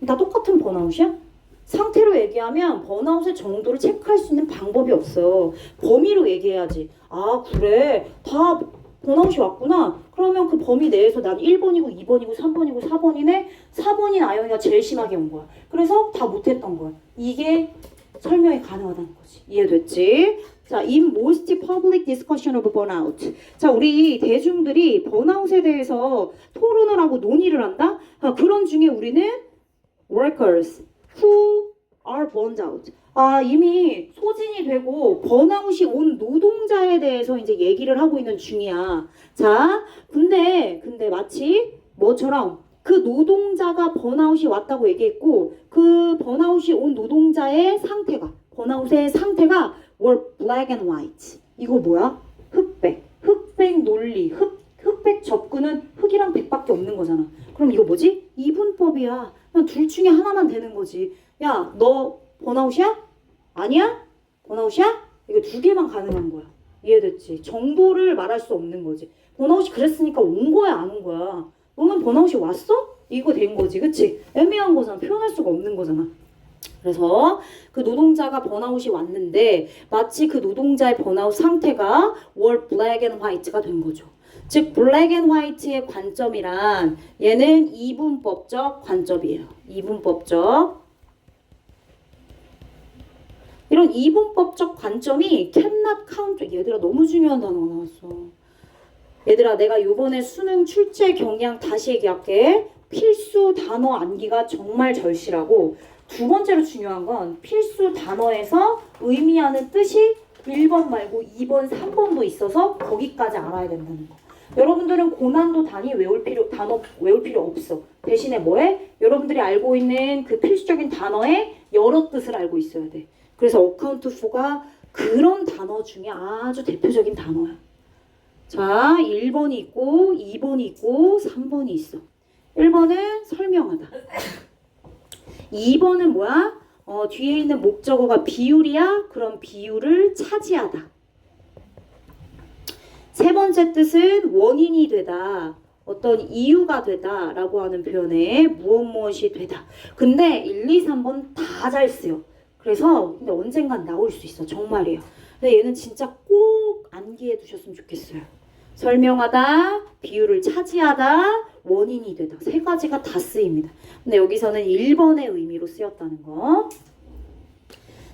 다 똑같은 번아웃이야? 상태로 얘기하면 번아웃의 정도를 체크할 수 있는 방법이 없어. 범위로 얘기해야지. 아 그래 다 번아웃이 왔구나. 그러면 그 범위 내에서 난 1번이고 2번이고 3번이고 4번이네. 4번인 아영이가 제일 심하게 온 거야. 그래서 다 못했던 거야. 이게 설명이 가능하다는 거지. 이해됐지? 자, in most public discussion of burnout. 자, 우리 대중들이 번아웃에 대해서 토론을 하고 논의를 한다? 그런 중에 우리는 workers who are burned out. 이미 소진이 되고 번아웃이 온 노동자에 대해서 이제 얘기를 하고 있는 중이야. 자, 근데 마치 뭐처럼 그 노동자가 번아웃이 왔다고 얘기했고 그 번아웃이 온 노동자의 상태가 번아웃의 상태가 were black and white. 이거 뭐야? 흑백 논리. 흑백 접근은 흑이랑 백밖에 없는 거잖아. 그럼 이거 뭐지? 이분법이야. 그냥 둘 중에 하나만 되는 거지. 야, 너 번아웃이야? 아니야? 번아웃이야? 이거 두 개만 가능한 거야. 이해됐지? 정보를 말할 수 없는 거지. 번아웃이 그랬으니까 온 거야, 안 온 거야? 너는 번아웃이 왔어? 이거 된 거지, 그치? 애매한 거잖아. 표현할 수가 없는 거잖아. 그래서 그 노동자가 번아웃이 왔는데 마치 그 노동자의 번아웃 상태가 were black and white가 된 거죠. 즉 black and white의 관점이란 얘는 이분법적 관점이에요. 이분법적. 이런 이분법적 관점이 cannot count. 얘들아 너무 중요한 단어가 나왔어. 얘들아 내가 요번에 수능 출제 경향 다시 얘기할게. 필수 단어 암기가 정말 절실하고 두 번째로 중요한 건 필수 단어에서 의미하는 뜻이 1번 말고 2번, 3번도 있어서 거기까지 알아야 된다는 거. 여러분들은 고난도 단어 외울 필요 없어. 대신에 뭐해? 여러분들이 알고 있는 그 필수적인 단어의 여러 뜻을 알고 있어야 돼. 그래서 account for가 그런 단어 중에 아주 대표적인 단어야. 자, 1번이 있고 2번이 있고 3번이 있어. 1번은 설명하다. 2번은 뭐야? 뒤에 있는 목적어가 비율이야. 그럼 비율을 차지하다. 세 번째 뜻은 원인이 되다. 어떤 이유가 되다 라고 하는 표현에 무엇이 되다. 근데 1, 2, 3번 다 잘 쓰여. 그래서 근데 언젠간 나올 수 있어. 정말이에요. 근데 얘는 진짜 꼭 암기해 두셨으면 좋겠어요. 설명하다, 비율을 차지하다, 원인이 되다. 세 가지가 다 쓰입니다. 근데 여기서는 1번의 의미로 쓰였다는 거.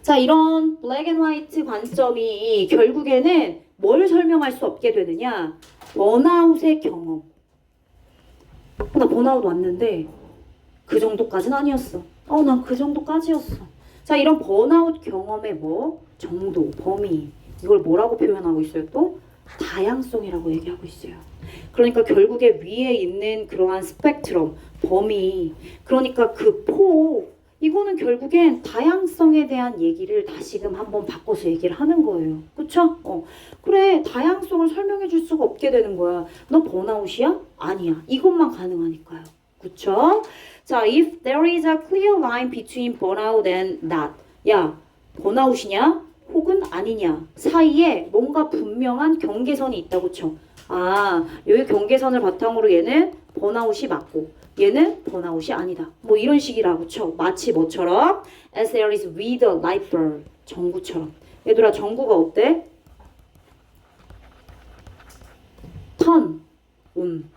자, 이런 블랙 앤 화이트 관점이 결국에는 뭘 설명할 수 없게 되느냐? 번아웃의 경험. 나 번아웃 왔는데 그 정도까지는 아니었어. 난 그 정도까지였어. 자, 이런 번아웃 경험의 정도, 범위. 이걸 뭐라고 표현하고 있어요? 또 다양성이라고 얘기하고 있어요. 그러니까 결국에 위에 있는 그러한 스펙트럼, 범위, 그러니까 그 폭, 이거는 결국엔 다양성에 대한 얘기를 다시금 한번 바꿔서 얘기를 하는 거예요. 그쵸? 그래, 다양성을 설명해 줄 수가 없게 되는 거야. 너 번아웃이야? 아니야. 이것만 가능하니까요. 그쵸? 자, if there is a clear line between burnout and not. 야, 번아웃이냐? 혹은 아니냐 사이에 뭔가 분명한 경계선이 있다고 쳐. 아, 여기 경계선을 바탕으로 얘는 번아웃이 맞고 얘는 번아웃이 아니다. 뭐 이런 식이라고 쳐. 마치 뭐처럼? As there is with a light bulb. 전구처럼. 얘들아 전구가 어때? turn on,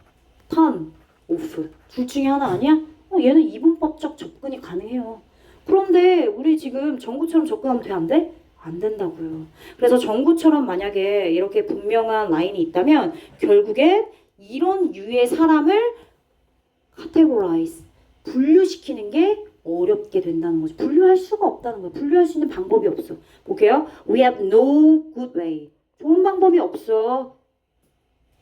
turn off. 둘 중에 하나 아니야? 얘는 이분법적 접근이 가능해요. 그런데 우리 지금 전구처럼 접근하면 돼? 안 돼? 안 된다고요. 그래서 전구처럼 만약에 이렇게 분명한 라인이 있다면 결국엔 이런 유의 사람을 categorize, 분류시키는 게 어렵게 된다는 거죠. 분류할 수가 없다는 거예요. 분류할 수 있는 방법이 없어. 볼게요. We have no good way. 좋은 방법이 없어.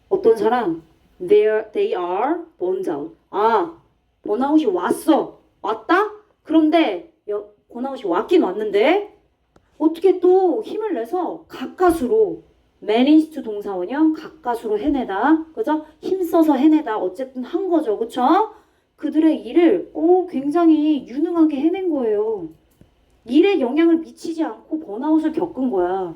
어떤 사람? They are burned out. 아, 번아웃이 왔어. 왔다? 그런데 번아웃이 왔긴 왔는데 어떻게 또 힘을 내서 가까스로 manage 동사원형 가까스로 해내다. 그죠? 힘써서 해내다. 어쨌든 한 거죠. 그쵸? 그들의 일을 굉장히 유능하게 해낸 거예요. 일에 영향을 미치지 않고 번아웃을 겪은 거야.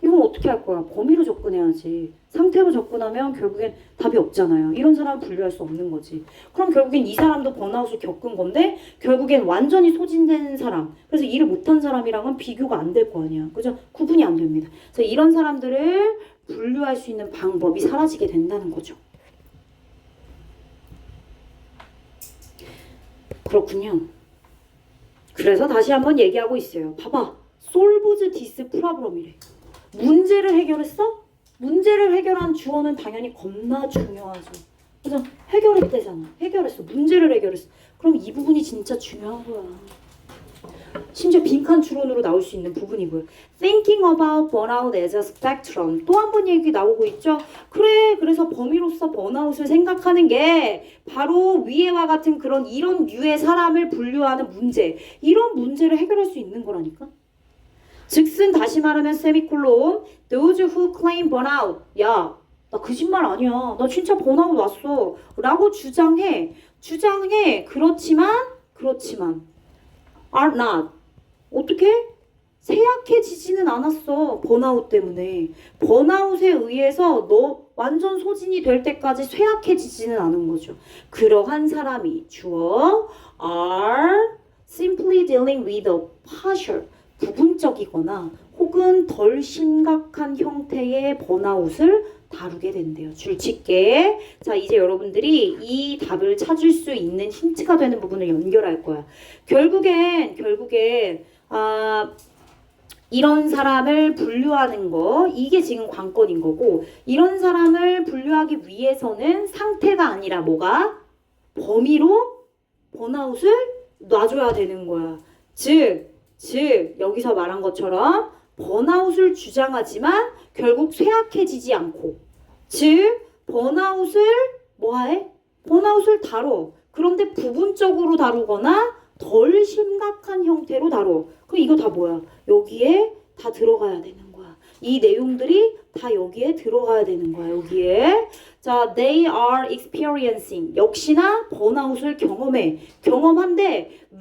이건 어떻게 할 거야? 범위로 접근해야지. 상태로 접근하면 결국엔 답이 없잖아요. 이런 사람은 분류할 수 없는 거지. 그럼 결국엔 이 사람도 번아웃을 겪은 건데 결국엔 완전히 소진된 사람, 그래서 일을 못한 사람이랑은 비교가 안 될 거 아니야. 그죠? 구분이 안 됩니다. 그래서 이런 사람들을 분류할 수 있는 방법이 사라지게 된다는 거죠. 그렇군요. 그래서 다시 한번 얘기하고 있어요. 봐봐. solves this problem이래. 문제를 해결했어? 문제를 해결한 주어는 당연히 겁나 중요하죠. 그래서 해결했대잖아. 해결했어. 문제를 해결했어. 그럼 이 부분이 진짜 중요한 거야. 심지어 빈칸 추론으로 나올 수 있는 부분이고요. Thinking about burnout as a spectrum. 또 한 번 얘기 나오고 있죠. 그래, 그래서 범위로서 번아웃을 생각하는 게 바로 위에와 같은 그런 이런 류의 사람을 분류하는 문제. 이런 문제를 해결할 수 있는 거라니까. 즉슨 다시 말하면 세미콜론 those who claim burnout. 야, 나 거짓말 아니야. 나 진짜 번아웃 왔어. 라고 주장해. 그렇지만 are not. 어떻게? 쇠약해지지는 않았어. 번아웃 때문에. 번아웃에 의해서 너 완전 소진이 될 때까지 쇠약해지지는 않은 거죠. 그러한 사람이 주어 are simply dealing with a partial, 부분적이거나 혹은 덜 심각한 형태의 번아웃을 다루게 된대요. 줄짓게. 자, 이제 여러분들이 이 답을 찾을 수 있는 힌트가 되는 부분을 연결할 거야. 결국엔 이런 사람을 분류하는 거, 이게 지금 관건인 거고, 이런 사람을 분류하기 위해서는 상태가 아니라 뭐가? 범위로 번아웃을 놔줘야 되는 거야. 즉 여기서 말한 것처럼 번아웃을 주장하지만 결국 쇠약해지지 않고, 즉 번아웃을 뭐해? 번아웃을 다뤄. 그런데 부분적으로 다루거나 덜 심각한 형태로 다뤄. 그럼 이거 다 뭐야? 여기에 다 들어가야 되는 거야. 이 내용들이 다 여기에 들어가야 되는 거야. 여기에. 자, they are experiencing. 역시나 번아웃을 경험한데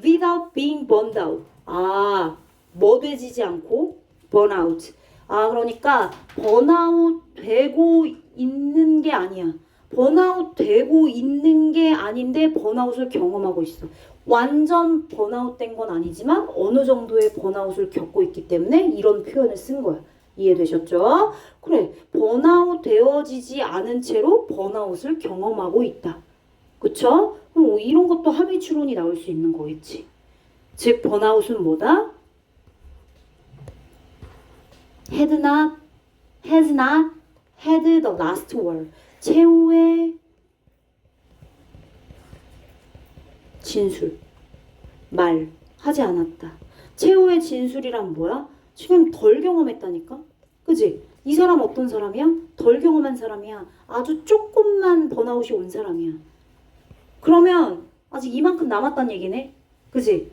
without being burned out. 아, 뭐되지지 않고 번아웃. 아, 그러니까 번아웃 되고 있는 게 아니야. 번아웃 되고 있는 게 아닌데 번아웃을 경험하고 있어. 완전 번아웃 된 건 아니지만 어느 정도의 번아웃을 겪고 있기 때문에 이런 표현을 쓴 거야. 이해되셨죠? 그래, 번아웃 되어지지 않은 채로 번아웃을 경험하고 있다. 그쵸? 이런 것도 함의 추론이 나올 수 있는 거겠지. 즉 번아웃은 뭐다? has not had the last word. 최후의 진술, 말 하지 않았다. 최후의 진술이란 뭐야? 지금 덜 경험했다니까? 그지? 이 사람 어떤 사람이야? 덜 경험한 사람이야. 아주 조금만 번아웃이 온 사람이야. 그러면 아직 이만큼 남았단 얘기네? 그지?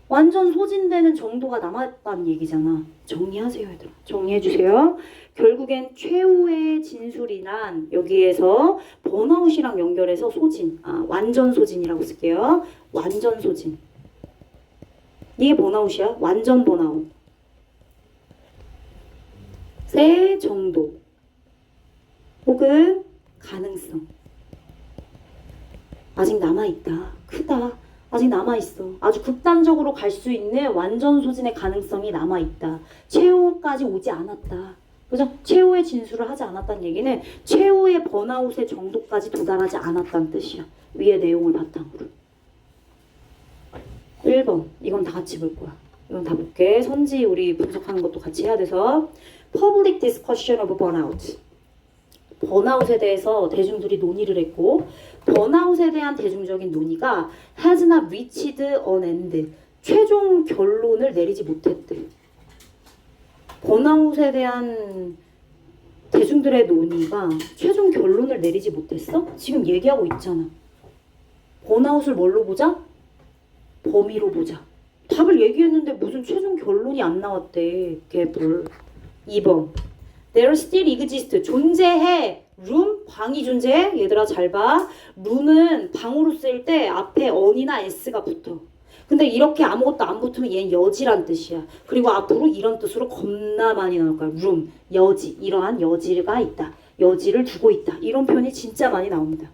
완전 소진되는 정도가 남았다는 얘기잖아. 정리하세요, 얘들아. 정리해주세요. 결국엔 최후의 진술이란 여기에서 번아웃이랑 연결해서 소진. 완전 소진이라고 쓸게요. 완전 소진. 이게 번아웃이야? 완전 번아웃. 정도 혹은 가능성. 아직 남아있다. 크다. 아직 남아있어. 아주 극단적으로 갈 수 있는 완전 소진의 가능성이 남아있다. 최후까지 오지 않았다. 그죠? 최후의 진술을 하지 않았다는 얘기는 최후의 번아웃의 정도까지 도달하지 않았다는 뜻이야. 위의 내용을 바탕으로. 1번. 이건 다 같이 볼 거야. 이건 다 볼게. 선지 우리 분석하는 것도 같이 해야 돼서. Public discussion of burnout. 번아웃에 대해서 대중들이 논의를 했고 번아웃에 대한 대중적인 논의가 has not reached an end. 최종 결론을 내리지 못했대. 번아웃에 대한 대중들의 논의가 최종 결론을 내리지 못했어? 지금 얘기하고 있잖아. 번아웃을 뭘로 보자? 범위로 보자. 답을 얘기했는데 무슨 최종 결론이 안 나왔대. 개불. 2번. There still exist. 존재해. room. 방이 존재해. 얘들아 잘 봐. room은 방으로 쓰일 때 앞에 on이나 s가 붙어. 근데 이렇게 아무것도 안 붙으면 얘는 여지란 뜻이야. 그리고 앞으로 이런 뜻으로 겁나 많이 나올 거야. room. 여지. 이러한 여지가 있다. 여지를 두고 있다. 이런 표현이 진짜 많이 나옵니다.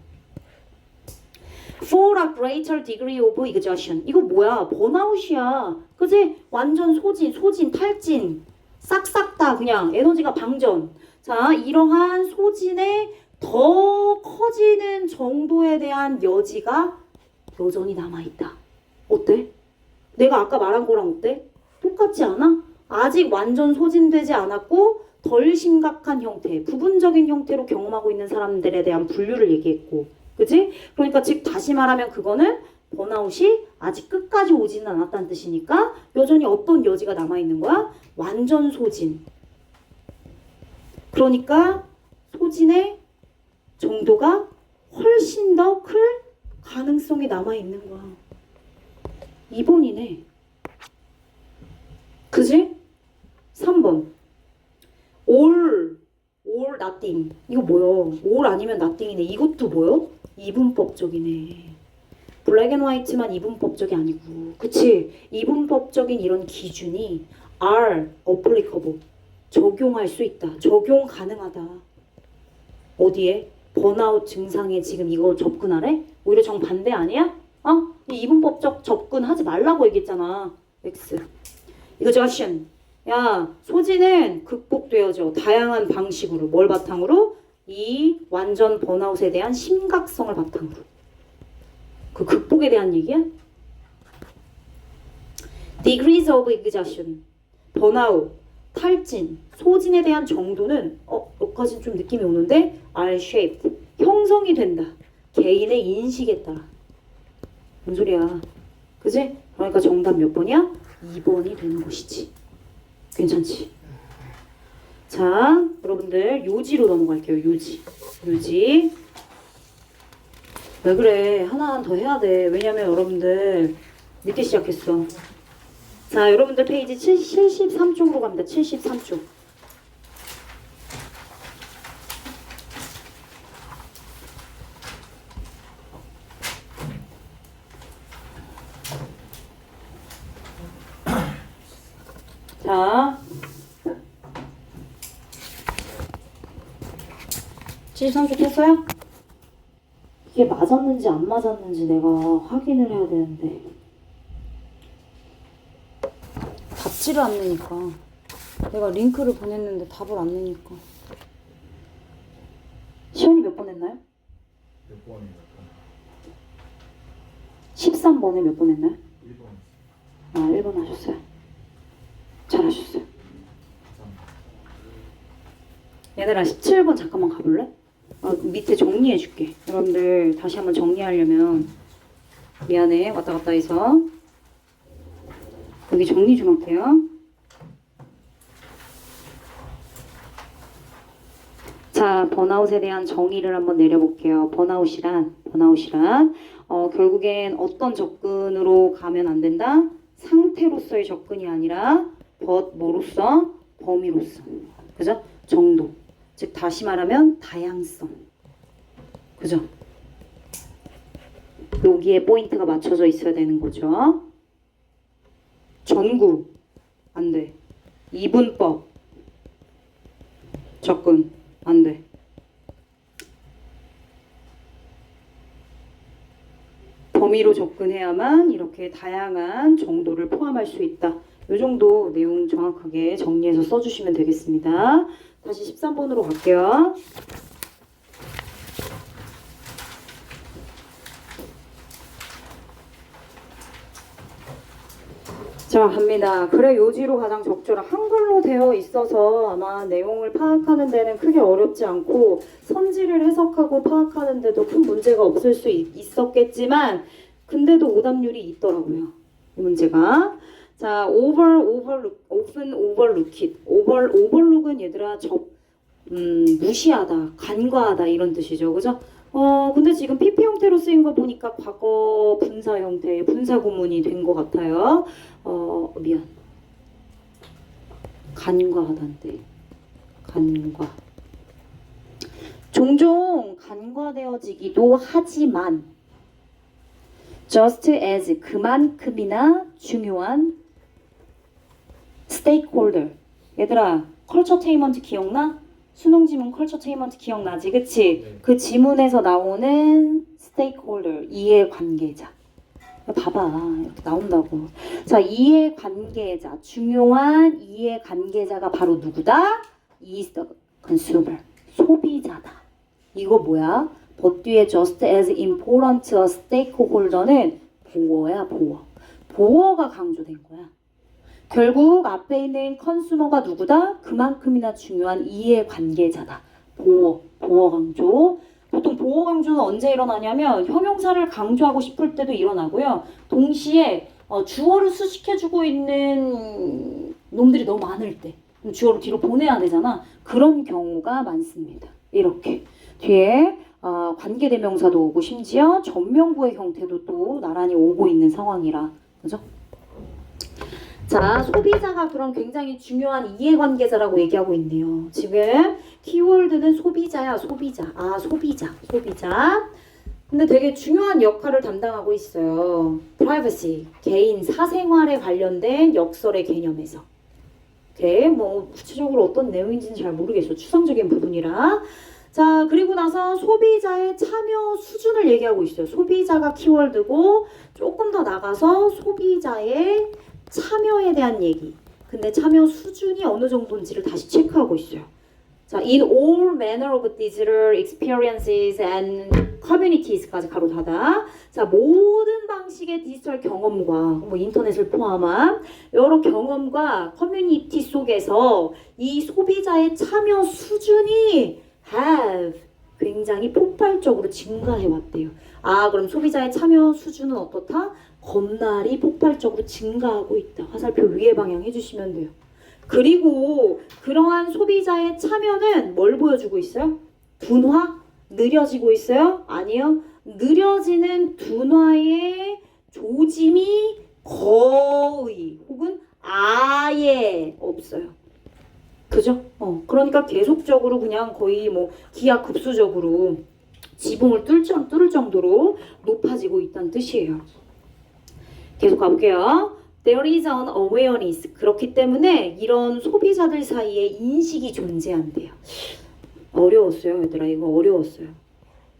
For a greater degree of exhaustion. 이거 뭐야? 번아웃이야. 그지? 완전 소진, 탈진. 싹싹 다 그냥 에너지가 방전. 자, 이러한 소진의 더 커지는 정도에 대한 여지가 여전히 남아있다. 어때? 내가 아까 말한 거랑 어때? 똑같지 않아? 아직 완전 소진되지 않았고 덜 심각한 형태, 부분적인 형태로 경험하고 있는 사람들에 대한 분류를 얘기했고, 그치? 그러니까 즉 다시 말하면 그거는 번아웃이 아직 끝까지 오지는 않았다는 뜻이니까 여전히 어떤 여지가 남아있는 거야? 완전 소진. 그러니까 소진의 정도가 훨씬 더 클 가능성이 남아있는 거야. 2번이네. 그지? 3번. all nothing. 이거 뭐야? all 아니면 nothing이네. 이것도 뭐야? 이분법적이네. 블랙 앤 화이트만 이분법적이 아니고. 그치? 이분법적인 이런 기준이 are applicable. 적용할 수 있다. 적용 가능하다. 어디에? 번아웃 증상에 지금 이거 접근하래? 오히려 정반대 아니야? 이 이분법적 접근하지 말라고 얘기했잖아. X. exhaustion. 야, 소진은 극복되어져. 다양한 방식으로. 뭘 바탕으로? 이 완전 번아웃에 대한 심각성을 바탕으로. 그 극복에 대한 얘기야? Degrees of exhaustion. 번아웃, 탈진, 소진에 대한 정도는 여기까지는 좀 느낌이 오는데 are shaped. 형성이 된다. 개인의 인식에 따라. 뭔 소리야? 그지? 그러니까 정답 몇 번이야? 2번이 되는 것이지. 괜찮지? 자, 여러분들 요지로 넘어갈게요. 요지. 왜 그래? 하나 더 해야 돼. 왜냐면 여러분들 늦게 시작했어. 자, 여러분들 페이지 73쪽으로 갑니다. 73쪽. 자, 73쪽 했어요? 이게 맞았는지 안 맞았는지 내가 확인을 해야 되는데 답지를 않으니까 내가 링크를 보냈는데 답을 안 내니까. 시연이 몇 번 했나요? 몇 번이요? 13번에 몇 번 했나요? 1번. 1번 하셨어요. 잘하셨어요. 얘들아 17번 잠깐만 가볼래? 밑에 정리해줄게. 여러분들 다시 한번 정리하려면 미안해 왔다 갔다 해서 여기 정리 좀 할게요. 자, 번아웃에 대한 정의를 한번 내려볼게요. 번아웃이란 결국엔 어떤 접근으로 가면 안 된다? 상태로서의 접근이 아니라 뭐로서? 범위로서. 그죠? 정도. 즉 다시 말하면 다양성. 그죠? 여기에 포인트가 맞춰져 있어야 되는 거죠. 전구 안 돼. 이분법 접근 안 돼. 범위로 접근해야만 이렇게 다양한 정도를 포함할 수 있다. 이 정도 내용 정확하게 정리해서 써주시면 되겠습니다. 다시 13번으로 갈게요. 자, 갑니다. 그래 요지로 가장 적절한 한글로 되어 있어서 아마 내용을 파악하는 데는 크게 어렵지 않고 선지를 해석하고 파악하는 데도 큰 문제가 없을 수 있었겠지만 근데도 오답률이 있더라고요. 이 문제가. 자, often overlook it. overlook은 얘들아 무시하다, 간과하다 이런 뜻이죠. 그죠? 근데 지금 PP 형태로 쓰인 거 보니까 과거 분사 형태의 분사 구문이 된 것 같아요. 미안. 간과하다인데. 간과. 종종 간과되어지기도 하지만 just as 그만큼이나 중요한 stakeholder. 얘들아, 컬처테인먼트 기억나? 수능 지문 컬처테인먼트 기억나지? 그치? 네. 그 지문에서 나오는 stakeholder, 이해관계자. 봐봐, 이렇게 나온다고. 자, 이해관계자, 중요한 이해관계자가 바로 누구다? is the consumer, 소비자다. 이거 뭐야? 법 뒤에 just as important a stakeholder는 보어야, 보어. 보어가 강조된 거야. 결국 앞에 있는 컨슈머가 누구다? 그만큼이나 중요한 이해관계자다. 보어 강조. 보통 보어 강조는 언제 일어나냐면 형용사를 강조하고 싶을 때도 일어나고요. 동시에 주어를 수식해주고 있는 놈들이 너무 많을 때 주어를 뒤로 보내야 되잖아. 그런 경우가 많습니다. 이렇게 뒤에 관계대명사도 오고 심지어 전명구의 형태도 또 나란히 오고 있는 상황이라 그죠? 자, 소비자가 그런 굉장히 중요한 이해관계자라고 얘기하고 있네요. 지금 키워드는 소비자야, 소비자. 소비자. 근데 되게 중요한 역할을 담당하고 있어요. privacy, 개인 사생활에 관련된 역설의 개념에서. 오케이, 뭐 구체적으로 어떤 내용인지는 잘 모르겠어요. 추상적인 부분이라. 자, 그리고 나서 소비자의 참여 수준을 얘기하고 있어요. 소비자가 키워드고 조금 더 나가서 소비자의 참여에 대한 얘기. 근데 참여 수준이 어느 정도인지를 다시 체크하고 있어요. 자, in all manner of digital experiences and communities까지 가로 닫아. 자, 모든 방식의 디지털 경험과 뭐 인터넷을 포함한 여러 경험과 커뮤니티 속에서 이 소비자의 참여 수준이 have 굉장히 폭발적으로 증가해 왔대요. 그럼 소비자의 참여 수준은 어떻다? 겁나리 폭발적으로 증가하고 있다. 화살표 위에 방향 해주시면 돼요. 그리고 그러한 소비자의 참여는 뭘 보여주고 있어요? 둔화? 느려지고 있어요? 아니요. 느려지는 둔화의 조짐이 거의 혹은 아예 없어요. 그죠? 그러니까 계속적으로 그냥 거의 뭐 기하급수적으로 지붕을 뚫을 정도로 높아지고 있다는 뜻이에요. 계속 가볼게요. There is an awareness. 그렇기 때문에 이런 소비자들 사이에 인식이 존재한대요. 어려웠어요, 얘들아. 이거 어려웠어요.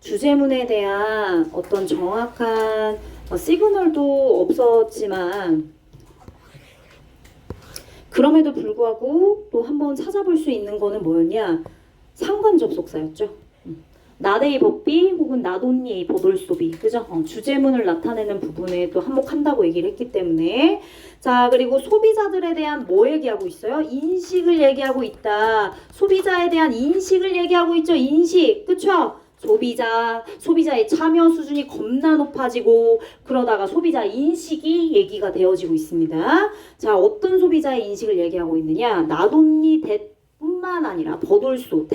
주제문에 대한 어떤 정확한 시그널도 없었지만 그럼에도 불구하고 또 한번 찾아볼 수 있는 거는 뭐였냐? 상관 접속사였죠. 나데이 법비 혹은 나돈니에이 버돌소비, 그죠? 주제문을 나타내는 부분에 또 한몫한다고 얘기를 했기 때문에. 자, 그리고 소비자들에 대한 뭐 얘기하고 있어요? 인식을 얘기하고 있다. 소비자에 대한 인식을 얘기하고 있죠. 인식, 그쵸? 소비자의 참여 수준이 겁나 높아지고 그러다가 소비자 인식이 얘기가 되어지고 있습니다. 자, 어떤 소비자의 인식을 얘기하고 있느냐? 나돈니 뿐만 아니라 버돌소,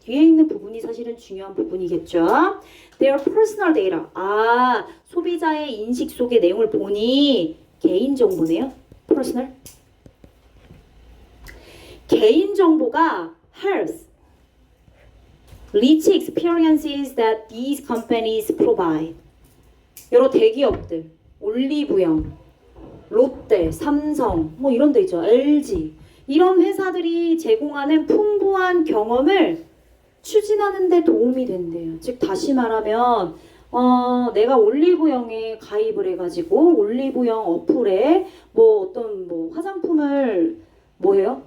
뒤에 있는 부분이 사실은 중요한 부분이겠죠. Their personal data. 소비자의 인식 속의 내용을 보니 개인정보네요. personal. 개인정보가 health, rich experiences that these companies provide. 여러 대기업들, 올리브영, 롯데, 삼성, 뭐 이런 데 있죠. LG. 이런 회사들이 제공하는 풍부한 경험을 추진하는 데 도움이 된대요. 즉 다시 말하면 내가 올리브영에 가입을 해가지고 올리브영 어플에 뭐 어떤 뭐 화장품을 뭐 해요?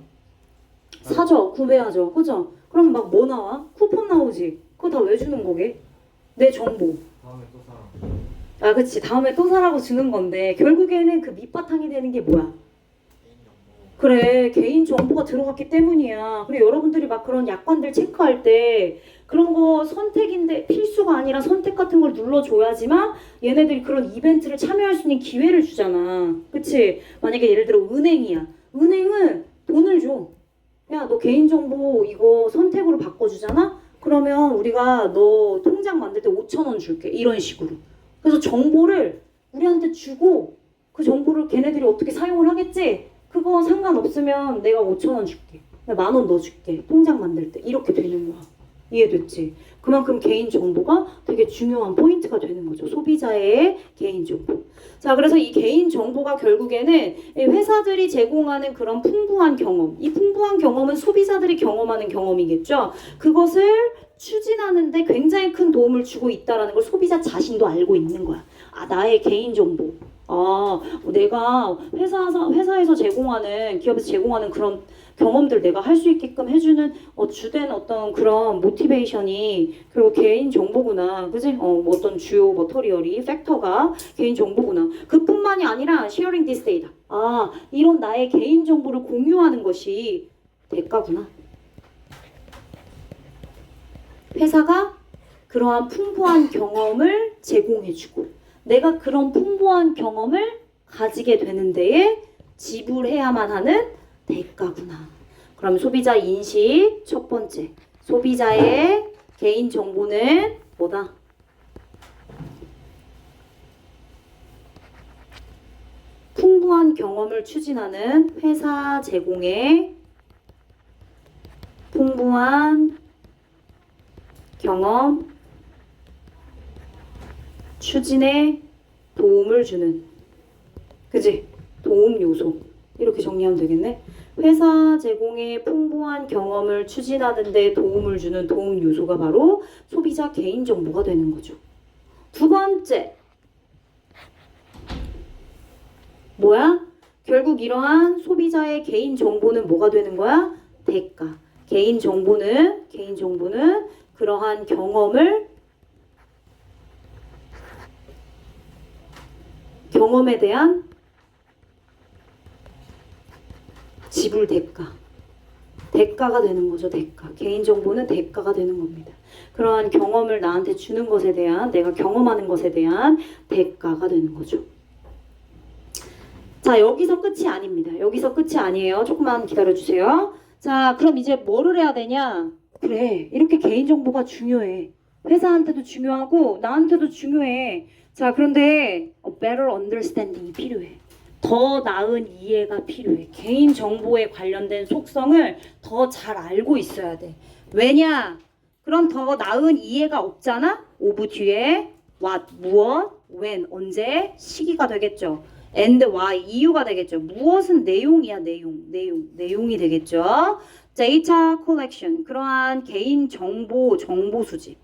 사죠. 구매하죠. 그죠? 그럼 막 뭐 나와? 쿠폰 나오지. 그거 다 왜 주는 거게? 내 정보. 다음에 또 사람. 아, 그치. 다음에 또 사라고 주는 건데 결국에는 그 밑바탕이 되는 게 뭐야? 그래, 개인 정보가 들어갔기 때문이야. 그리고 여러분들이 막 그런 약관들 체크할 때 그런 거 선택인데 필수가 아니라 선택 같은 걸 눌러줘야지만 얘네들이 그런 이벤트를 참여할 수 있는 기회를 주잖아. 그치? 만약에 예를 들어 은행이야. 은행은 돈을 줘. 야, 너 개인정보 이거 선택으로 바꿔주잖아? 그러면 우리가 너 통장 만들 때 5,000원 줄게. 이런 식으로. 그래서 정보를 우리한테 주고 그 정보를 걔네들이 어떻게 사용을 하겠지? 그거 상관없으면 내가 5,000원 줄게. 10,000원 넣어줄게. 통장 만들 때. 이렇게 되는 거야. 이해됐지? 그만큼 개인정보가 되게 중요한 포인트가 되는 거죠. 소비자의 개인정보. 자, 그래서 이 개인정보가 결국에는 회사들이 제공하는 그런 풍부한 경험. 이 풍부한 경험은 소비자들이 경험하는 경험이겠죠. 그것을 추진하는데 굉장히 큰 도움을 주고 있다는 걸 소비자 자신도 알고 있는 거야. 아, 나의 개인정보. 내가 회사에서 제공하는, 기업에서 제공하는 그런 경험들 내가 할 수 있게끔 해주는 주된 어떤 그런 모티베이션이 결국 개인 정보구나, 그지? 뭐 어떤 주요 머터리얼이 팩터가 개인 정보구나. 그뿐만이 아니라 sharing this data. 이런 나의 개인 정보를 공유하는 것이 대가구나. 회사가 그러한 풍부한 경험을 제공해주고 내가 그런 풍부한 경험을 가지게 되는 데에 지불해야만 하는 대가구나. 그럼 소비자 인식 첫 번째. 소비자의 개인 정보는 뭐다? 풍부한 경험을 추진하는 회사 제공의 풍부한 경험 추진에 도움을 주는, 그지? 도움 요소. 이렇게 정리하면 되겠네. 회사 제공의 풍부한 경험을 추진하는 데 도움을 주는 도움 요소가 바로 소비자 개인 정보가 되는 거죠. 두 번째. 뭐야? 결국 이러한 소비자의 개인 정보는 뭐가 되는 거야? 대가. 개인 정보는 그러한 경험에 대한 지불 대가가 되는 거죠. 대가. 개인정보는 대가가 되는 겁니다. 그러한 경험을 나한테 주는 것에 대한, 내가 경험하는 것에 대한 대가가 되는 거죠. 자, 여기서 끝이 아닙니다. 여기서 끝이 아니에요. 조금만 기다려주세요. 자, 그럼 이제 뭐를 해야 되냐? 그래, 이렇게 개인정보가 중요해. 회사한테도 중요하고 나한테도 중요해. 자, 그런데 better understanding이 필요해. 더 나은 이해가 필요해. 개인 정보에 관련된 속성을 더 잘 알고 있어야 돼. 왜냐? 그럼 더 나은 이해가 없잖아? 오브 뒤에 what, 무엇, when, 언제, 시기가 되겠죠. and why, 이유가 되겠죠. 무엇은 내용이야, 내용이 되겠죠. data collection, 그러한 개인 정보 수집.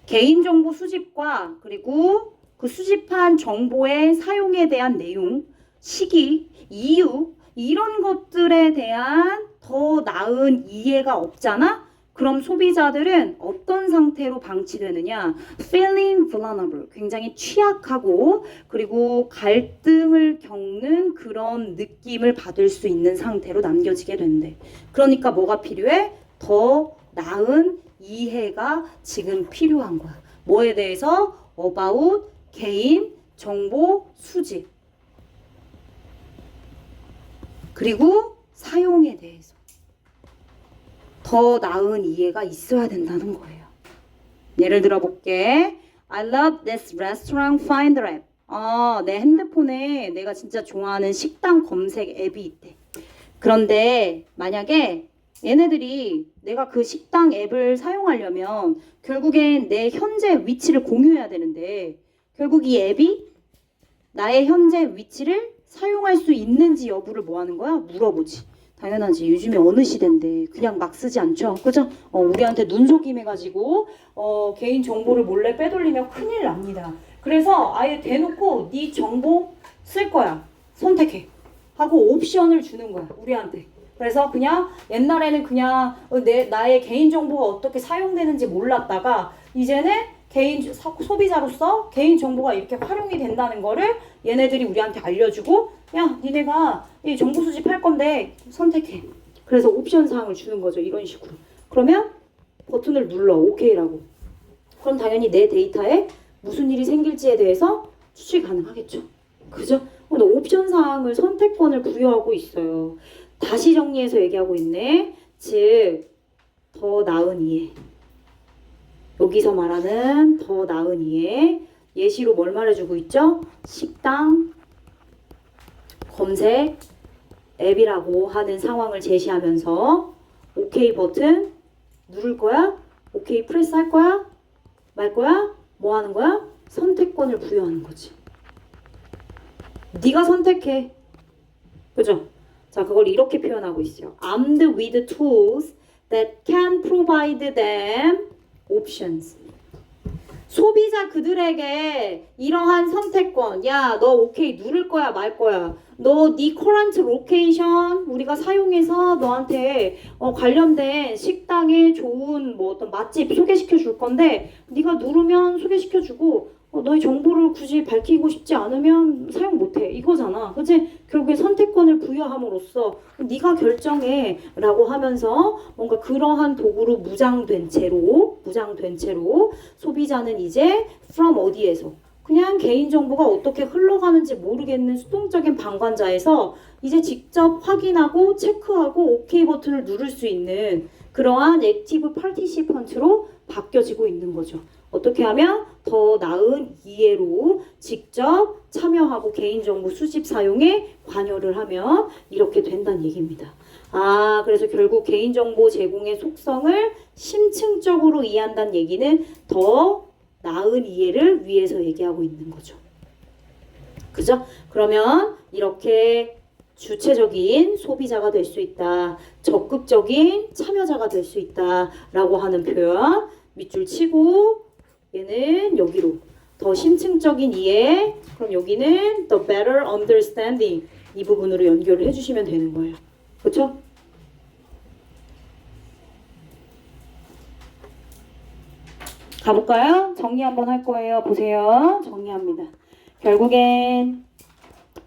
개인정보 수집과 그리고 그 수집한 정보의 사용에 대한 내용, 시기, 이유, 이런 것들에 대한 더 나은 이해가 없잖아? 그럼 소비자들은 어떤 상태로 방치되느냐? feeling vulnerable, 굉장히 취약하고 그리고 갈등을 겪는 그런 느낌을 받을 수 있는 상태로 남겨지게 된대. 그러니까 뭐가 필요해? 더 나은 이해가 지금 필요한 거야. 뭐에 대해서? about 개인 정보 수집. 그리고 사용에 대해서 더 나은 이해가 있어야 된다는 거예요. 예를 들어 볼게. I love this restaurant finder app. 내 핸드폰에 내가 진짜 좋아하는 식당 검색 앱이 있대. 그런데 만약에 얘네들이 내가 그 식당 앱을 사용하려면 결국엔 내 현재 위치를 공유해야 되는데 결국 이 앱이 나의 현재 위치를 사용할 수 있는지 여부를 뭐 하는 거야? 물어보지. 당연하지. 요즘에 어느 시대인데 그냥 막 쓰지 않죠. 그죠? 우리한테 눈속임해가지고 개인 정보를 몰래 빼돌리면 큰일 납니다. 그래서 아예 대놓고 네 정보 쓸 거야. 선택해. 하고 옵션을 주는 거야. 우리한테. 그래서 그냥 옛날에는 그냥 나의 개인 정보가 어떻게 사용되는지 몰랐다가 이제는 소비자로서 개인 정보가 이렇게 활용이 된다는 거를 얘네들이 우리한테 알려주고 야 니네가 이 정보 수집할 건데 선택해. 그래서 옵션 사항을 주는 거죠. 이런 식으로. 그러면 버튼을 눌러 오케이라고. 그럼 당연히 내 데이터에 무슨 일이 생길지에 대해서 추측이 가능하겠죠. 그죠? 근데 옵션 사항을 선택권을 부여하고 있어요. 다시 정리해서 얘기하고 있네. 즉, 더 나은 이해. 여기서 말하는 더 나은 이해. 예시로 뭘 말해주고 있죠? 식당 검색 앱이라고 하는 상황을 제시하면서 오케이 버튼 누를 거야? 오케이 프레스 할 거야? 말 거야? 뭐 하는 거야? 선택권을 부여하는 거지. 네가 선택해. 그죠? 자, 그걸 이렇게 표현하고 있어요. Armed with tools that can provide them options. 소비자 그들에게 이러한 선택권. 야, 너 오케이 누를 거야, 말 거야. 너 네 current location 우리가 사용해서 너한테 관련된 식당에 좋은 뭐 어떤 맛집 소개시켜 줄 건데 네가 누르면 소개시켜 주고 너의 정보를 굳이 밝히고 싶지 않으면 사용 못해 이거잖아. 그치? 결국에 선택권을 부여함으로써 네가 결정해 라고 하면서 뭔가 그러한 도구로 무장된 채로 소비자는 이제 from 어디에서 그냥 개인정보가 어떻게 흘러가는지 모르겠는 수동적인 방관자에서 이제 직접 확인하고 체크하고 오케이 버튼을 누를 수 있는 그러한 액티브 파티시펀트로 바뀌어지고 있는 거죠. 어떻게 하면 더 나은 이해로 직접 참여하고 개인정보 수집 사용에 관여를 하면 이렇게 된다는 얘기입니다. 그래서 결국 개인정보 제공의 속성을 심층적으로 이해한다는 얘기는 더 나은 이해를 위해서 얘기하고 있는 거죠. 그죠? 그러면 이렇게 주체적인 소비자가 될 수 있다. 적극적인 참여자가 될 수 있다. 라고 하는 표현 밑줄 치고 얘는 여기로 더 심층적인 이해 그럼 여기는 the better understanding 이 부분으로 연결을 해주시면 되는 거예요. 그렇죠? 가볼까요? 정리 한번 할 거예요. 보세요. 정리합니다. 결국엔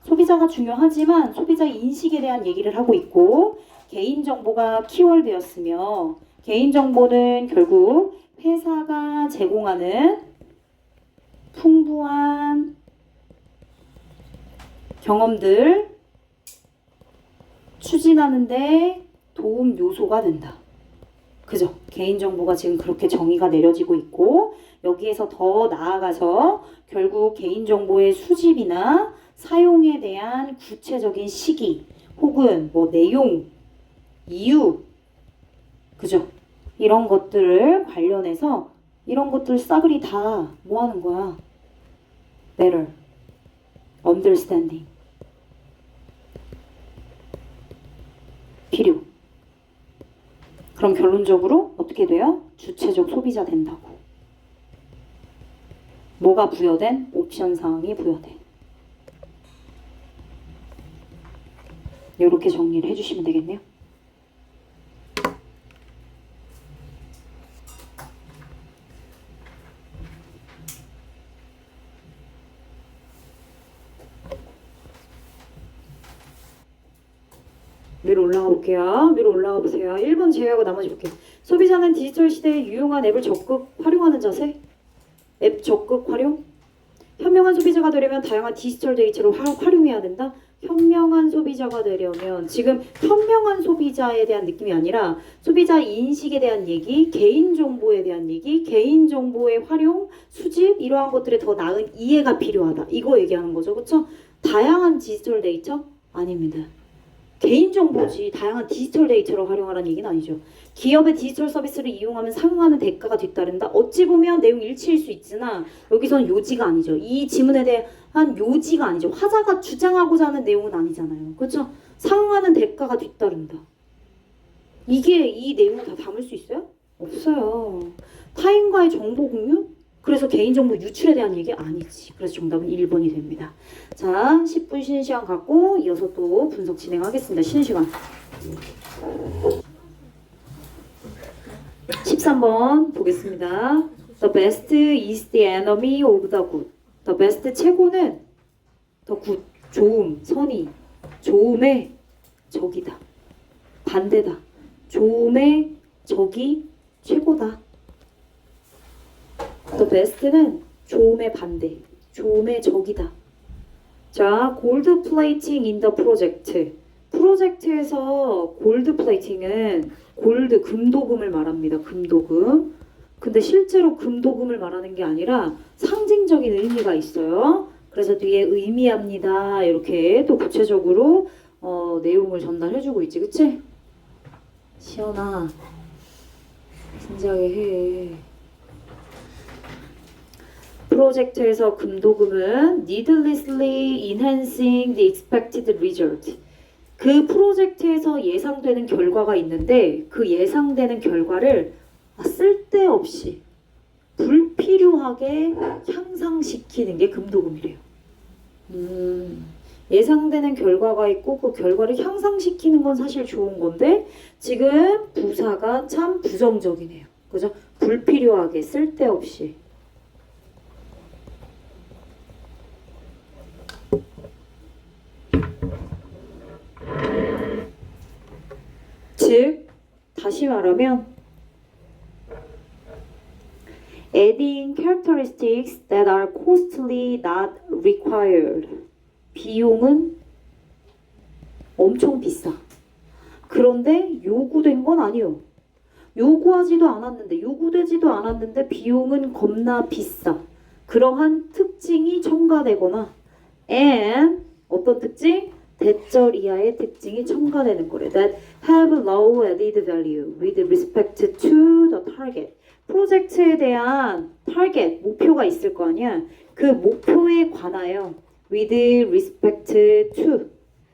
소비자가 중요하지만 소비자 인식에 대한 얘기를 하고 있고 개인정보가 키워드였으며 개인정보는 결국 회사가 제공하는 풍부한 경험들 추진하는데 도움 요소가 된다. 그죠? 개인정보가 지금 그렇게 정의가 내려지고 있고 여기에서 더 나아가서 결국 개인정보의 수집이나 사용에 대한 구체적인 시기 혹은 뭐 내용, 이유 그죠? 이런 것들을 관련해서 이런 것들 싸그리 다 뭐 하는 거야? better understanding 필요. 그럼 결론적으로 어떻게 돼요? 주체적 소비자 된다고. 뭐가 부여된? 옵션 사항이 부여된. 이렇게 정리를 해주시면 되겠네요. 위로 올라가 볼게요. 위로 올라가 보세요. 1번 제외하고 나머지 볼게요. 소비자는 디지털 시대에 유용한 앱을 적극 활용하는 자세. 앱 적극 활용. 현명한 소비자가 되려면 다양한 디지털 데이터를 활용해야 된다. 현명한 소비자가 되려면 지금 현명한 소비자에 대한 느낌이 아니라 소비자 인식에 대한 얘기, 개인정보에 대한 얘기, 개인정보의 활용, 수집 이러한 것들에 더 나은 이해가 필요하다. 이거 얘기하는 거죠. 그렇죠? 다양한 디지털 데이터? 아닙니다. 개인정보지 다양한 디지털 데이터를 활용하라는 얘기는 아니죠. 기업의 디지털 서비스를 이용하면 상응하는 대가가 뒤따른다. 어찌 보면 내용 일치일 수 있으나 여기서는 요지가 아니죠. 이 지문에 대한 요지가 아니죠. 화자가 주장하고자 하는 내용은 아니잖아요. 그렇죠? 상응하는 대가가 뒤따른다. 이게 이 내용을 다 담을 수 있어요? 없어요. 타인과의 정보 공유? 그래서 개인정보 유출에 대한 얘기 아니지. 그래서 정답은 1번이 됩니다. 자, 10분 쉬는 시간 갖고 이어서 또 분석 진행하겠습니다. 쉬는 시간. 13번 보겠습니다. The best is the enemy of the good. The best 최고는 the good, 좋음, 선의, 좋음의 적이다. 반대다. 좋음의 적이 최고다. The best는 좋음의 반대, 좋음의 적이다. 자, 골드 플레이팅 in the project. 프로젝트에서 골드 플레이팅은 골드, 금도금을 말합니다. 금도금. 근데 실제로 금도금을 말하는 게 아니라 상징적인 의미가 있어요. 그래서 뒤에 의미합니다. 이렇게 또 구체적으로 내용을 전달해주고 있지, 그치? 시연아, 진지하게 해. 프로젝트에서 금도금은 needlessly enhancing the expected result. 그 프로젝트에서 예상되는 결과가 있는데 그 예상되는 결과를 쓸데없이 불필요하게 향상시키는 게 금도금이래요. 예상되는 결과가 있고 그 결과를 향상시키는 건 사실 좋은 건데 지금 부사가 참 부정적이네요. 그죠? 불필요하게 쓸데없이. 즉 다시 말하면 adding characteristics that are costly not required. 비용은 엄청 비싸. 그런데 요구된 건 아니요. 요구하지도 않았는데, 요구되지도 않았는데 비용은 겁나 비싸. 그러한 특징이 첨가되거나 and 어떤 특징? 대절 이하의 특징이 첨가되는 거래. That have low added value with respect to the target. 프로젝트에 대한 target, 목표가 있을 거 아니야. 그 목표에 관하여 with respect to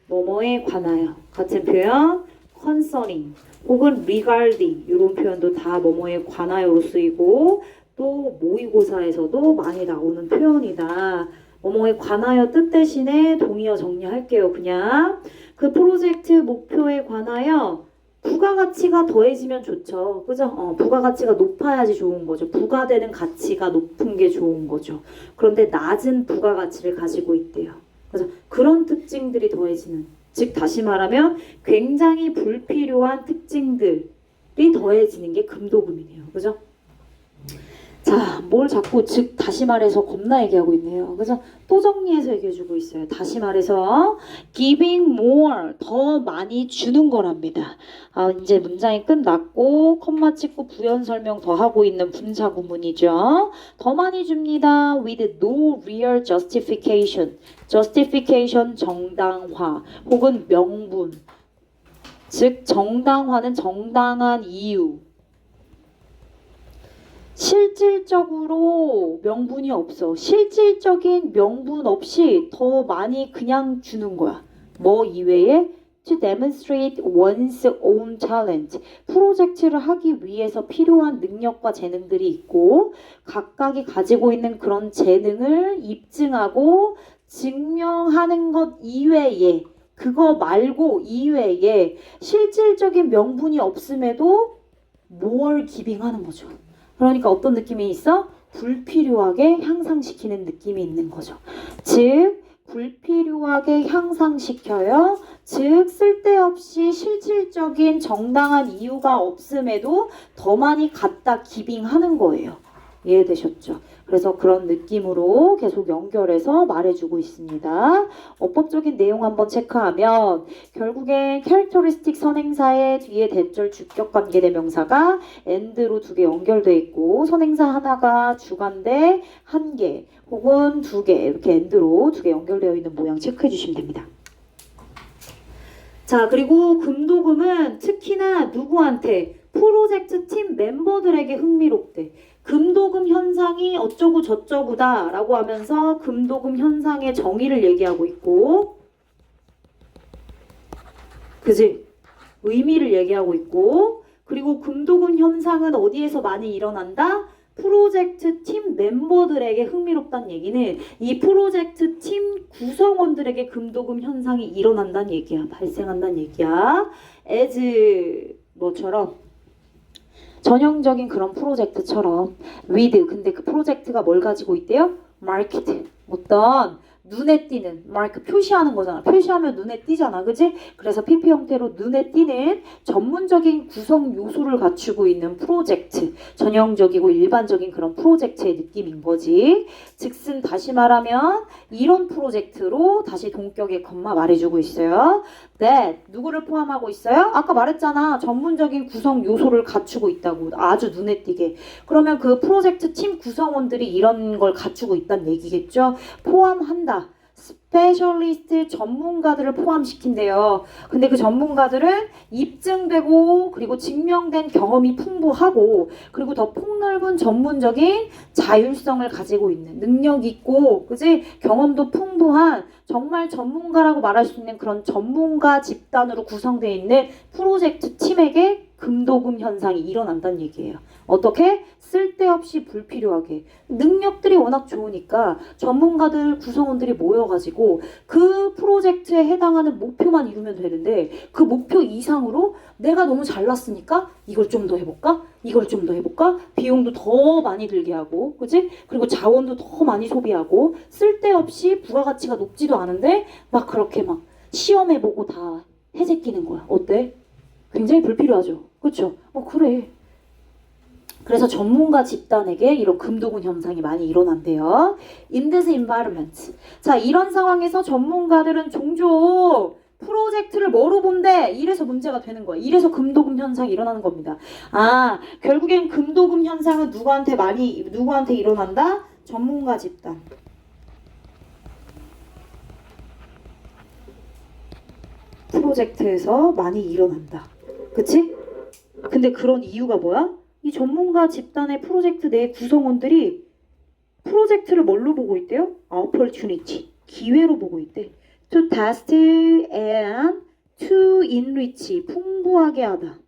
뭐뭐에 관하여 같은 표현 concerning 혹은 regarding 이런 표현도 다 뭐뭐에 관하여로 쓰이고 또 모의고사에서도 많이 나오는 표현이다. 뭐뭐에 관하여 뜻 대신에 동의어 정리할게요. 그냥 그 프로젝트 목표에 관하여 부가가치가 더해지면 좋죠. 그죠? 부가가치가 높아야지 좋은 거죠. 부가되는 가치가 높은 게 좋은 거죠. 그런데 낮은 부가가치를 가지고 있대요. 그래서 그런 특징들이 더해지는, 즉 다시 말하면 굉장히 불필요한 특징들이 더해지는 게 금도금이네요. 그죠? 자, 뭘 자꾸 즉 다시 말해서 겁나 얘기하고 있네요. 그래서 또 정리해서 얘기해주고 있어요. 다시 말해서 giving more, 더 많이 주는 거랍니다. 이제 문장이 끝났고 콤마 찍고 부연 설명 더 하고 있는 분사 구문이죠. 더 많이 줍니다. with no real justification. justification 정당화 혹은 명분. 즉 정당화는 정당한 이유. 실질적으로 명분이 없어. 실질적인 명분 없이 더 많이 그냥 주는 거야. 뭐 이외에? To demonstrate one's own talent. 프로젝트를 하기 위해서 필요한 능력과 재능들이 있고 각각이 가지고 있는 그런 재능을 입증하고 증명하는 것 이외에 그거 말고 이외에 실질적인 명분이 없음에도 more giving 하는 거죠. 그러니까 어떤 느낌이 있어? 불필요하게 향상시키는 느낌이 있는 거죠. 즉 불필요하게 향상시켜요. 즉 쓸데없이 실질적인 정당한 이유가 없음에도 더 많이 갖다 기빙하는 거예요. 이해되셨죠? 그래서 그런 느낌으로 계속 연결해서 말해주고 있습니다. 어법적인 내용 한번 체크하면 결국엔 characteristic 선행사의 뒤에 대절 주격 관계대명사가 and로 두 개 연결돼 있고 선행사 하나가 주관대 한 개 혹은 두 개 이렇게 and로 두 개 연결되어 있는 모양 체크해 주시면 됩니다. 자, 그리고 금도금은 특히나 누구한테? 프로젝트 팀 멤버들에게 흥미롭대. 금도금 현상이 어쩌고 저쩌구다 라고 하면서 금도금 현상의 정의를 얘기하고 있고, 그지? 의미를 얘기하고 있고, 그리고 금도금 현상은 어디에서 많이 일어난다? 프로젝트 팀 멤버들에게 흥미롭다는 얘기는 이 프로젝트 팀 구성원들에게 금도금 현상이 일어난다는 얘기야. 발생한다는 얘기야. as 뭐처럼? 전형적인 그런 프로젝트처럼 with. 근데 그 프로젝트가 뭘 가지고 있대요? market. 어떤 눈에 띄는 마크 표시하는 거잖아. 표시하면 눈에 띄잖아. 그지? 그래서 PP 형태로 눈에 띄는 전문적인 구성 요소를 갖추고 있는 프로젝트. 전형적이고 일반적인 그런 프로젝트의 느낌인 거지. 즉슨 다시 말하면 이런 프로젝트로 다시 동격의 컴마 말해주고 있어요. that 누구를 포함하고 있어요? 아까 말했잖아. 전문적인 구성 요소를 갖추고 있다고. 아주 눈에 띄게. 그러면 그 프로젝트 팀 구성원들이 이런 걸 갖추고 있다는 얘기겠죠? 포함한다. 스페셜리스트 전문가들을 포함시킨대요. 근데 그 전문가들은 입증되고 그리고 증명된 경험이 풍부하고 그리고 더 폭넓은 전문적인 자율성을 가지고 있는 능력 있고 그지? 경험도 풍부한 정말 전문가라고 말할 수 있는 그런 전문가 집단으로 구성되어 있는 프로젝트 팀에게 금도금 현상이 일어난다는 얘기예요. 어떻게? 쓸데없이 불필요하게 능력들이 워낙 좋으니까 전문가들 구성원들이 모여가지고 그 프로젝트에 해당하는 목표만 이루면 되는데 그 목표 이상으로 내가 너무 잘났으니까 이걸 좀 더 해볼까? 이걸 좀 더 해볼까? 비용도 더 많이 들게 하고 그치? 그리고 자원도 더 많이 소비하고 쓸데없이 부가가치가 높지도 않은데 막 그렇게 막 시험해보고 다 해제끼는 거야. 어때? 굉장히 불필요하죠. 그쵸? 그래. 그래서 전문가 집단에게 이런 금도금 현상이 많이 일어난대요. In this environment. 자, 이런 상황에서 전문가들은 종종 프로젝트를 뭐로 본대? 이래서 문제가 되는 거예요. 이래서 금도금 현상이 일어나는 겁니다. 아, 결국엔 금도금 현상은 누구한테 일어난다? 전문가 집단. 프로젝트에서 많이 일어난다. 그치? 근데 그런 이유가 뭐야? 이 전문가 집단의 프로젝트 내 구성원들이 프로젝트를 뭘로 보고 있대요? opportunity, 기회로 보고 있대. to test and to enrich, 풍부하게 하다.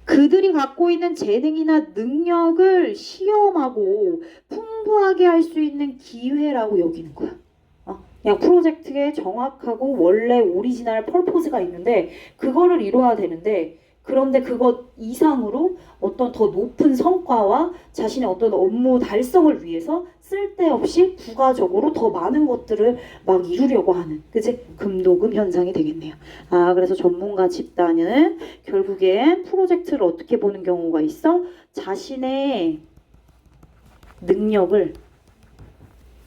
그들이 갖고 있는 재능이나 능력을 시험하고 풍부하게 할 수 있는 기회라고 여기는 거야. 그냥 프로젝트에 정확하고 원래 오리지널 펄포즈가 있는데 그거를 이뤄야 되는데 그런데 그것 이상으로 어떤 더 높은 성과와 자신의 어떤 업무 달성을 위해서 쓸데없이 부가적으로 더 많은 것들을 막 이루려고 하는 그치? 금도금 현상이 되겠네요. 아, 그래서 전문가 집단은 결국엔 프로젝트를 어떻게 보는 경우가 있어? 자신의 능력을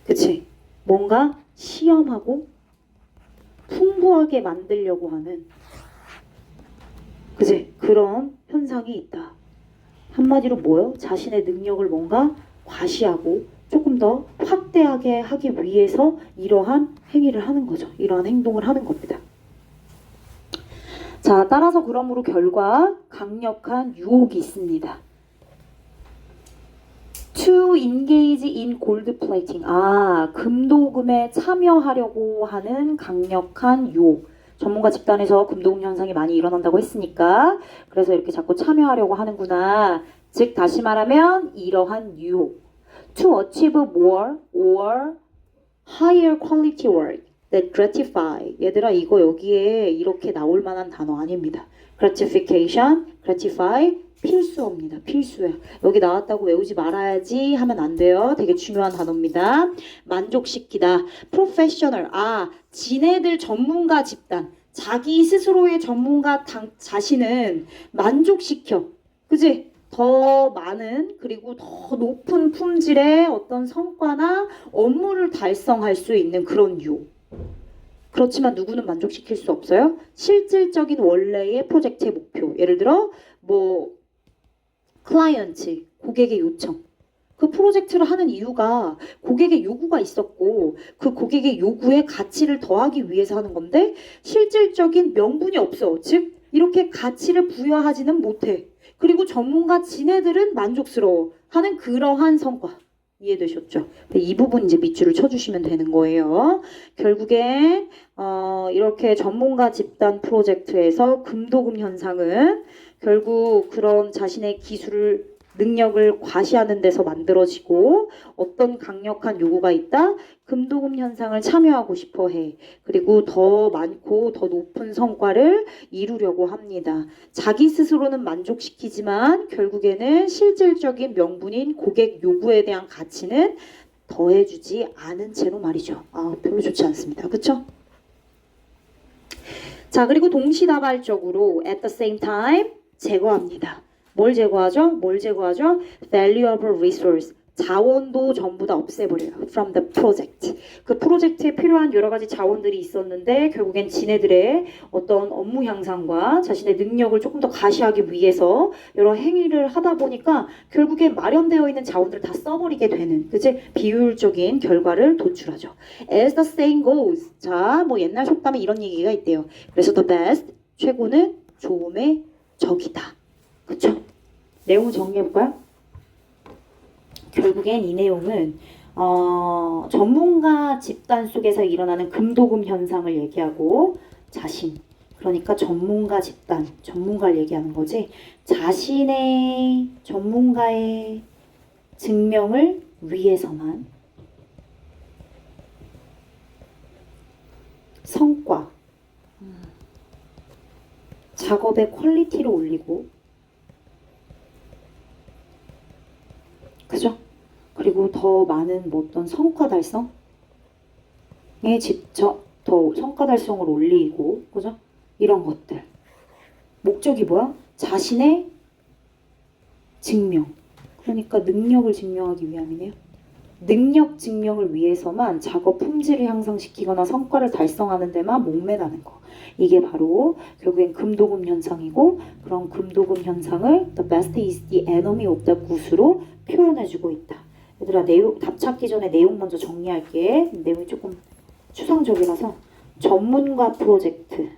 그치? 뭔가 시험하고 풍부하게 만들려고 하는 그치? 그런 현상이 있다. 한마디로 뭐요? 자신의 능력을 뭔가 과시하고 조금 더 확대하게 하기 위해서 이러한 행위를 하는 거죠. 이러한 행동을 하는 겁니다. 자, 따라서 그러므로 결과 강력한 유혹이 있습니다. To engage in gold plating. 아, 금도금에 참여하려고 하는 강력한 유혹. 전문가 집단에서 금도금 현상이 많이 일어난다고 했으니까 그래서 이렇게 자꾸 참여하려고 하는구나. 즉 다시 말하면 이러한 유혹. To achieve more or higher quality work that gratify. 얘들아 이거 여기에 이렇게 나올 만한 단어 아닙니다. gratification, gratify 필수어입니다. 필수야. 여기 나왔다고 외우지 말아야지 하면 안 돼요. 되게 중요한 단어입니다. 만족시키다. professional. 아, 지네들 전문가 집단. 자기 스스로의 전문가 자신은 만족시켜. 그지? 더 많은 그리고 더 높은 품질의 어떤 성과나 업무를 달성할 수 있는 그런 유혹. 그렇지만 누구는 만족시킬 수 없어요. 실질적인 원래의 프로젝트의 목표. 예를 들어 클라이언트, 고객의 요청. 그 프로젝트를 하는 이유가 고객의 요구가 있었고 그 고객의 요구에 가치를 더하기 위해서 하는 건데 실질적인 명분이 없어. 즉 이렇게 가치를 부여하지는 못해. 그리고 전문가 지네들은 만족스러워 하는 그러한 성과. 이해되셨죠? 이 부분 이제 밑줄을 쳐주시면 되는 거예요. 결국에 이렇게 전문가 집단 프로젝트에서 금도금 현상은 결국 그런 자신의 기술을 능력을 과시하는 데서 만들어지고 어떤 강력한 요구가 있다? 금도금 현상을 참여하고 싶어 해. 그리고 더 많고 더 높은 성과를 이루려고 합니다. 자기 스스로는 만족시키지만 결국에는 실질적인 명분인 고객 요구에 대한 가치는 더해주지 않은 채로 말이죠. 별로 좋지 않습니다. 그쵸? 자, 그리고 동시다발적으로 at the same time 제거합니다. 뭘 제거하죠? 뭘 제거하죠? Valuable resource. 자원도 전부 다 없애버려요. From the project. 그 프로젝트에 필요한 여러 가지 자원들이 있었는데 결국엔 지네들의 어떤 업무 향상과 자신의 능력을 조금 더 가시하기 위해서 여러 행위를 하다 보니까 결국엔 마련되어 있는 자원들을 다 써버리게 되는 그치? 비효율적인 결과를 도출하죠. As the saying goes. 자, 뭐 옛날 속담에 이런 얘기가 있대요. 그래서 the best. 최고는 좋음의 적이다. 그쵸? 내용을 정리해볼까요? 결국엔 이 내용은 전문가 집단 속에서 일어나는 금도금 현상을 얘기하고 자신, 그러니까 전문가 집단, 전문가를 얘기하는 거지 자신의 전문가의 증명을 위해서만 성과, 작업의 퀄리티를 올리고 그죠? 그리고 더 많은 뭐 어떤 성과 달성에 직접 더 성과 달성을 올리고 그죠? 이런 것들 목적이 뭐야? 자신의 증명 그러니까 능력을 증명하기 위함이네요. 능력 증명을 위해서만 작업 품질을 향상시키거나 성과를 달성하는 데만 목매다는 거. 이게 바로 결국엔 금도금 현상이고 그런 금도금 현상을 The best is the enemy of the good으로 표현해주고 있다. 얘들아 내용 답 찾기 전에 내용 먼저 정리할게. 내용이 조금 추상적이라서 전문가 프로젝트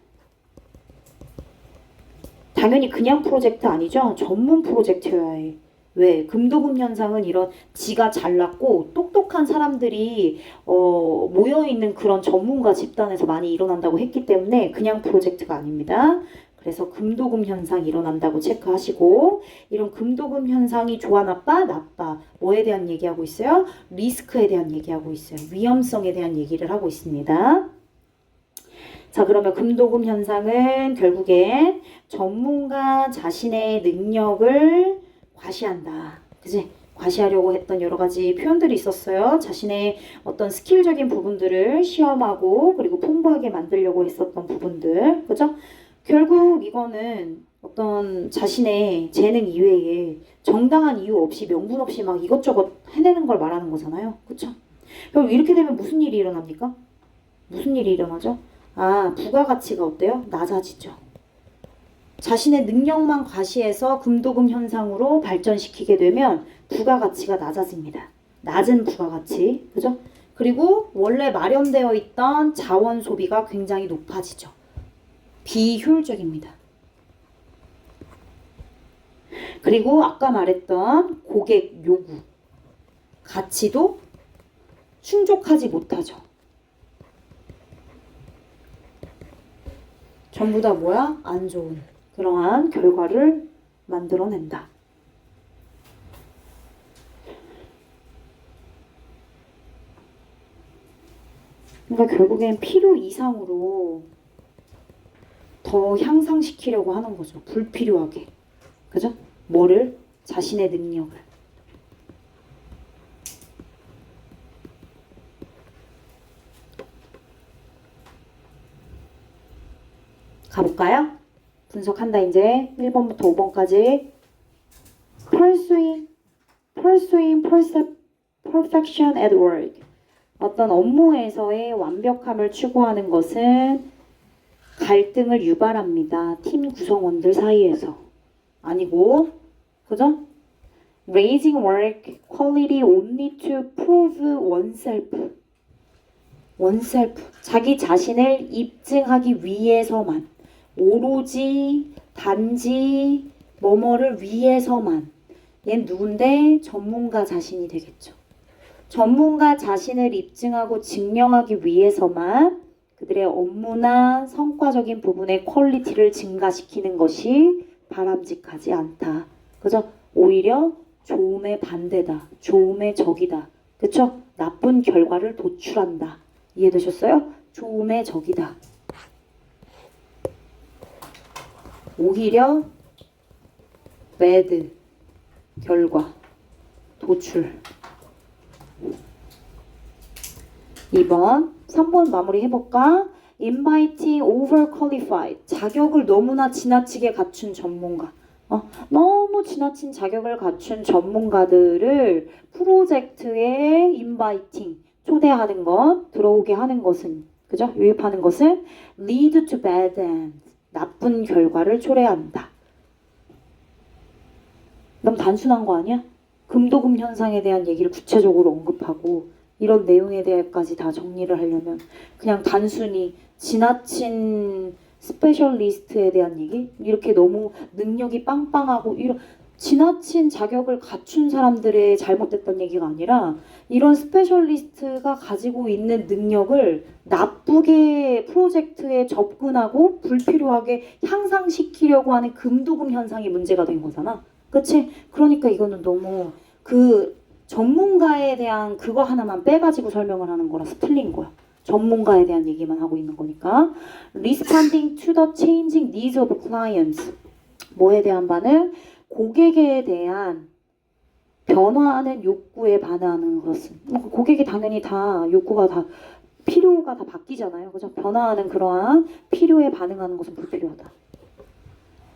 당연히 그냥 프로젝트 아니죠. 전문 프로젝트여야 해. 왜? 금도금 현상은 이런 지가 잘났고 똑똑한 사람들이 모여있는 그런 전문가 집단에서 많이 일어난다고 했기 때문에 그냥 프로젝트가 아닙니다. 그래서 금도금 현상 일어난다고 체크하시고 이런 금도금 현상이 좋아 나빠? 나빠. 뭐에 대한 얘기하고 있어요? 리스크에 대한 얘기하고 있어요. 위험성에 대한 얘기를 하고 있습니다. 자, 그러면 금도금 현상은 결국엔 전문가 자신의 능력을 과시한다. 그지? 과시하려고 했던 여러 가지 표현들이 있었어요. 자신의 어떤 스킬적인 부분들을 시험하고 그리고 풍부하게 만들려고 했었던 부분들. 그죠? 결국 이거는 어떤 자신의 재능 이외에 정당한 이유 없이 명분 없이 막 이것저것 해내는 걸 말하는 거잖아요. 그쵸? 그럼 이렇게 되면 무슨 일이 일어납니까? 무슨 일이 일어나죠? 부가가치가 어때요? 낮아지죠. 자신의 능력만 과시해서 금도금 현상으로 발전시키게 되면 부가가치가 낮아집니다. 낮은 부가가치, 그죠? 그리고 원래 마련되어 있던 자원 소비가 굉장히 높아지죠. 비효율적입니다. 그리고 아까 말했던 고객 요구, 가치도 충족하지 못하죠. 전부 다 뭐야? 안 좋은 그러한 결과를 만들어낸다. 그러니까 결국엔 필요 이상으로 더 향상시키려고 하는 거죠. 불필요하게. 그죠? 뭐를? 자신의 능력을. 가볼까요? 분석한다 이제 1번부터 5번까지. Pursuing perfection at work. 어떤 업무에서의 완벽함을 추구하는 것은 갈등을 유발합니다. 팀 구성원들 사이에서. 아니고, 그죠? raising work quality only to prove oneself. oneself. 자기 자신을 입증하기 위해서만. 오로지, 단지, 뭐뭐를 위해서만. 얘는 누군데? 전문가 자신이 되겠죠. 전문가 자신을 입증하고 증명하기 위해서만 그들의 업무나 성과적인 부분의 퀄리티를 증가시키는 것이 바람직하지 않다. 그죠? 오히려 좋음의 반대다. 좋음의 적이다. 그쵸? 나쁜 결과를 도출한다. 이해되셨어요? 좋음의 적이다. 오히려 bad 결과 도출. 2번 3번 마무리 해볼까? inviting overqualified 자격을 너무나 지나치게 갖춘 전문가 너무 지나친 자격을 갖춘 전문가들을 프로젝트에 inviting 초대하는 것, 들어오게 하는 것은 그죠? 유입하는 것은 lead to bad end 나쁜 결과를 초래한다. 너무 단순한 거 아니야? 금도금 현상에 대한 얘기를 구체적으로 언급하고 이런 내용에 대해까지 다 정리를 하려면 그냥 단순히 지나친 스페셜리스트에 대한 얘기? 이렇게 너무 능력이 빵빵하고 이런 지나친 자격을 갖춘 사람들의 잘못됐던 얘기가 아니라 이런 스페셜리스트가 가지고 있는 능력을 나쁘게 프로젝트에 접근하고 불필요하게 향상시키려고 하는 금도금 현상이 문제가 된 거잖아. 그치? 그러니까 이거는 너무 그 전문가에 대한 그거 하나만 빼가지고 설명을 하는 거라서 틀린 거야. 전문가에 대한 얘기만 하고 있는 거니까. Responding to the changing needs of clients. 뭐에 대한 반응? 고객에 대한 변화하는 욕구에 반응하는 것은. 고객이 당연히 다 욕구가 다 필요가 다 바뀌잖아요. 그죠? 변화하는 그러한 필요에 반응하는 것은 불필요하다.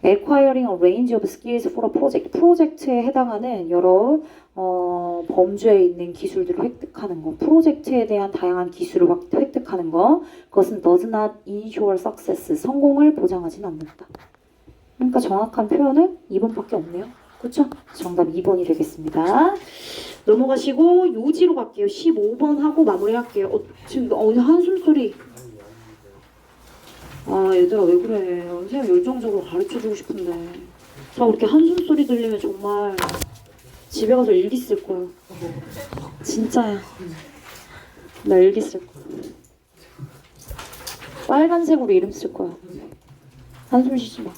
Acquiring a range of skills for a project. 프로젝트에 해당하는 여러 범주에 있는 기술들을 획득하는 거. 프로젝트에 대한 다양한 기술을 획득하는 거. 그것은 does not ensure success. 성공을 보장하진 않는다. 그러니까 정확한 표현은 2번밖에 없네요. 그렇죠? 정답 2번이 되겠습니다. 넘어가시고 요지로 갈게요. 15번 하고 마무리할게요. 지금 한숨 소리. 아 얘들아 왜 그래. 선생님 열정적으로 가르쳐주고 싶은데 자 이렇게 한숨 소리 들리면 정말 집에 가서 일기 쓸 거야. 진짜야. 나 일기 쓸 거야. 빨간색으로 이름 쓸 거야. 한숨 쉬지 마.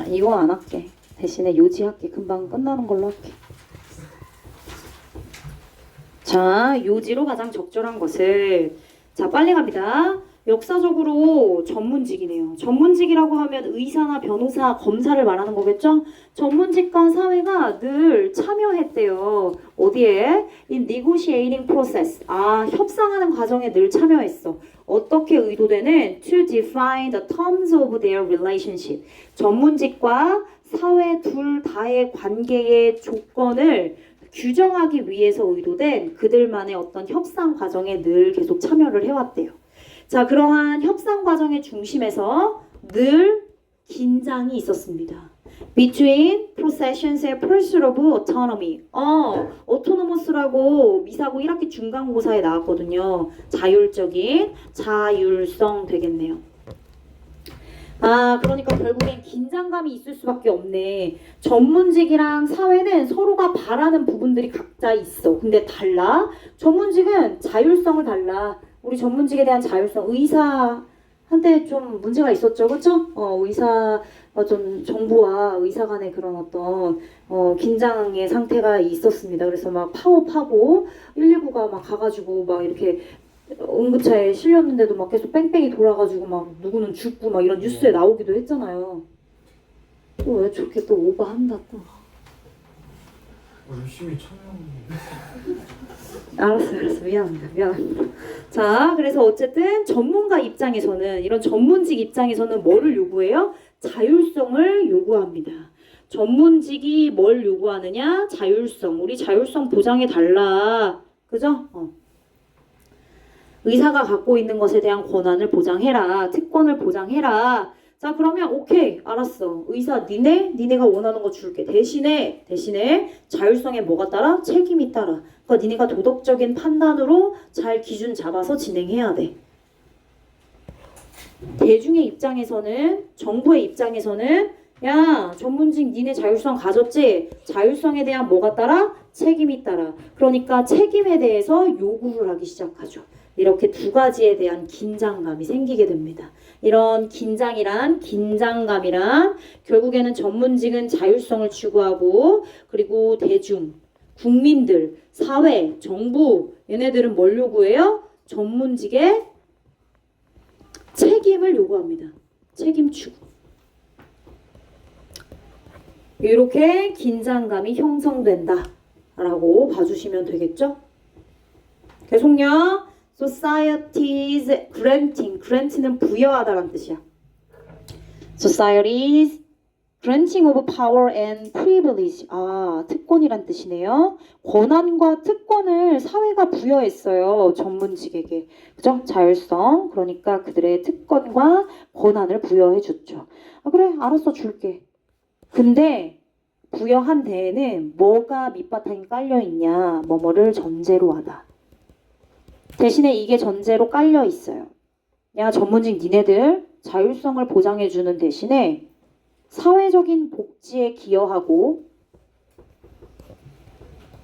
이거 안 할게. 대신에 요지 할게. 금방 끝나는 걸로 할게. 자 요지로 가장 적절한 것을 자 빨리 갑니다. 역사적으로 전문직이네요. 전문직이라고 하면 의사나 변호사, 검사를 말하는 거겠죠? 전문직과 사회가 늘 참여했대요. 어디에? In negotiating process. 협상하는 과정에 늘 참여했어. 어떻게 의도되는? To define the terms of their relationship. 전문직과 사회 둘 다의 관계의 조건을 규정하기 위해서 의도된 그들만의 어떤 협상 과정에 늘 계속 참여를 해왔대요. 자, 그러한 협상 과정의 중심에서 늘 긴장이 있었습니다. Between professions의 pursuit of autonomy. autonomous라고 미사고 1학기 중간고사에 나왔거든요. 자율적인, 자율성 되겠네요. 그러니까 결국엔 긴장감이 있을 수밖에 없네. 전문직이랑 사회는 서로가 바라는 부분들이 각자 있어. 근데 달라. 전문직은 자율성을 달라. 우리 전문직에 대한 자율성. 의사한테 좀 문제가 있었죠. 그쵸? 의사, 좀 정부와 의사 간의 그런 어떤, 긴장의 상태가 있었습니다. 그래서 막 파업하고, 119가 막 가가지고 막 이렇게 응급차에 실렸는데도 막 계속 뺑뺑이 돌아가지고 막 누구는 죽고 막 이런 뉴스에 나오기도 했잖아요. 또 왜 저렇게 또 오버한다 또. 열심히 참여하는데. 알았어 미안합니다. 자 그래서 어쨌든 전문가 입장에서는 이런 전문직 입장에서는 뭐를 요구해요? 자율성을 요구합니다. 전문직이 뭘 요구하느냐? 자율성. 우리 자율성 보장해 달라. 그죠? 의사가 갖고 있는 것에 대한 권한을 보장해라. 특권을 보장해라. 자, 그러면 오케이, 알았어. 의사, 니네가 원하는 거 줄게. 대신에 자율성에 뭐가 따라? 책임이 따라. 그러니까 니네가 도덕적인 판단으로 잘 기준 잡아서 진행해야 돼. 대중의 입장에서는, 정부의 입장에서는 야, 전문직 니네 자율성 가졌지? 자율성에 대한 뭐가 따라? 책임이 따라. 그러니까 책임에 대해서 요구를 하기 시작하죠. 이렇게 두 가지에 대한 긴장감이 생기게 됩니다. 이런 긴장감이란 결국에는 전문직은 자율성을 추구하고 그리고 대중, 국민들, 사회, 정부 얘네들은 뭘 요구해요? 전문직의 책임을 요구합니다. 책임 추구. 이렇게 긴장감이 형성된다 라고 봐주시면 되겠죠? 계속요. Societies grant는 부여하다라는 뜻이야. Societies granting of power and privilege. 특권이란 뜻이네요. 권한과 특권을 사회가 부여했어요. 전문직에게. 그죠? 자율성. 그러니까 그들의 특권과 권한을 부여해줬죠. 그래, 알았어, 줄게. 근데 부여한 데에는 뭐가 밑바탕에 깔려있냐. 뭐뭐를 전제로 하다. 대신에 이게 전제로 깔려 있어요. 야, 전문직 니네들 자율성을 보장해주는 대신에 사회적인 복지에 기여하고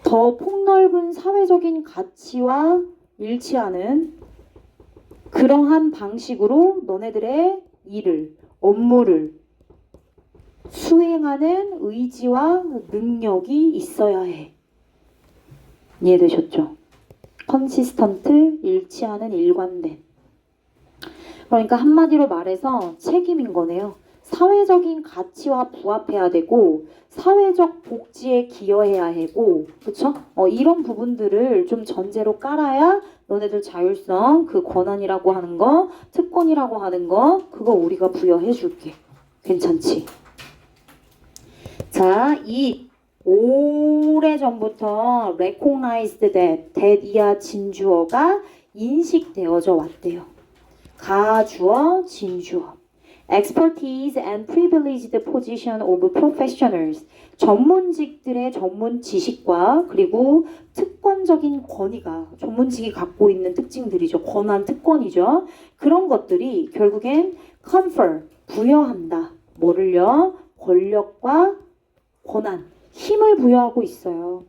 더 폭넓은 사회적인 가치와 일치하는 그러한 방식으로 너네들의 일을, 업무를 수행하는 의지와 능력이 있어야 해. 이해되셨죠? 컨시스턴트, 일치하는, 일관된. 그러니까 한마디로 말해서 책임인 거네요. 사회적인 가치와 부합해야 되고 사회적 복지에 기여해야 하고 그쵸? 이런 부분들을 좀 전제로 깔아야 너네들 자율성, 그 권한이라고 하는 거, 특권이라고 하는 거 그거 우리가 부여해 줄게. 괜찮지? 자, 이 오래전부터 recognized that이야 진주어가 인식되어져 왔대요. 가주어, 진주어. expertise and privileged position of professionals. 전문직들의 전문 지식과 그리고 특권적인 권위가 전문직이 갖고 있는 특징들이죠. 권한, 특권이죠. 그런 것들이 결국엔 confer, 부여한다. 뭐를요? 권력과 권한, 힘을 부여하고 있어요.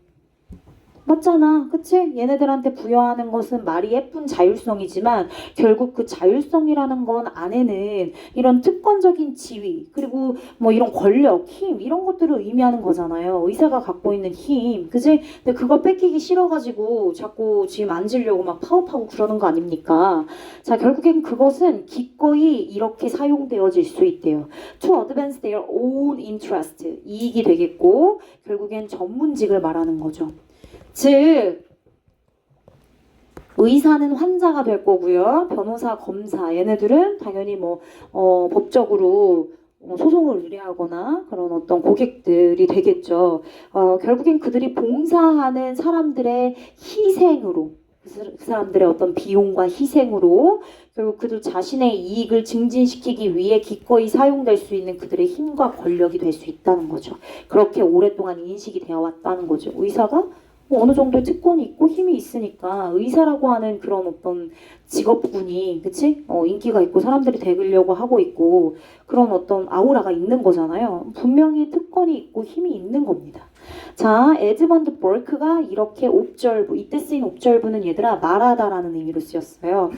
맞잖아. 그치? 얘네들한테 부여하는 것은 말이 예쁜 자율성이지만 결국 그 자율성이라는 건 안에는 이런 특권적인 지위 그리고 뭐 이런 권력, 힘 이런 것들을 의미하는 거잖아요. 의사가 갖고 있는 힘. 그치? 근데 그거 뺏기기 싫어가지고 자꾸 지금 앉으려고 막 파업하고 그러는 거 아닙니까? 자, 결국엔 그것은 기꺼이 이렇게 사용되어질 수 있대요. To advance their own interest. 이익이 되겠고 결국엔 전문직을 말하는 거죠. 즉 의사는 환자가 될 거고요. 변호사, 검사 얘네들은 당연히 법적으로 소송을 의뢰하거나 그런 어떤 고객들이 되겠죠. 결국엔 그들이 봉사하는 사람들의 희생으로 그 사람들의 어떤 비용과 희생으로 결국 그들 자신의 이익을 증진시키기 위해 기꺼이 사용될 수 있는 그들의 힘과 권력이 될 수 있다는 거죠. 그렇게 오랫동안 인식이 되어 왔다는 거죠. 의사가 어느 정도의 특권이 있고 힘이 있으니까 의사라고 하는 그런 어떤 직업군이 그치? 인기가 있고 사람들이 되려고 하고 있고 그런 어떤 아우라가 있는 거잖아요. 분명히 특권이 있고 힘이 있는 겁니다. 자, 에드먼드 버크가 이렇게 옵절부, 이때 쓰인 옵절부는 얘들아 말하다라는 의미로 쓰였어요.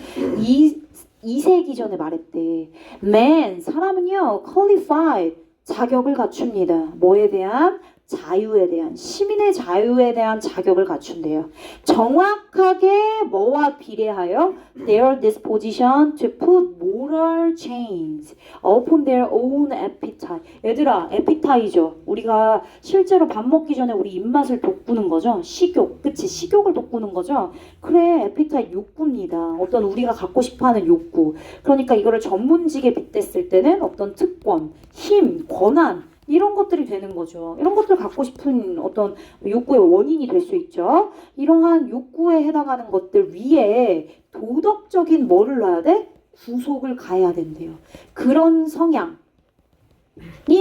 2세기 전에 말했대. Man, 사람은요, qualified, 자격을 갖춥니다. 뭐에 대한? 자유에 대한, 시민의 자유에 대한 자격을 갖춘대요. 정확하게 뭐와 비례하여 their disposition to put moral chains upon their own appetite. 얘들아, appetite이죠. 우리가 실제로 밥 먹기 전에 우리 입맛을 돋구는 거죠. 식욕, 그치? 식욕을 돋구는 거죠. 그래, appetite 욕구입니다. 어떤 우리가 갖고 싶어하는 욕구. 그러니까 이거를 전문직에 빗댔을 때는 어떤 특권, 힘, 권한 이런 것들이 되는 거죠. 이런 것들 갖고 싶은 어떤 욕구의 원인이 될 수 있죠. 이러한 욕구에 해당하는 것들 위에 도덕적인 뭐를 놔야 돼? 구속을 가해야 된대요. 그런 성향이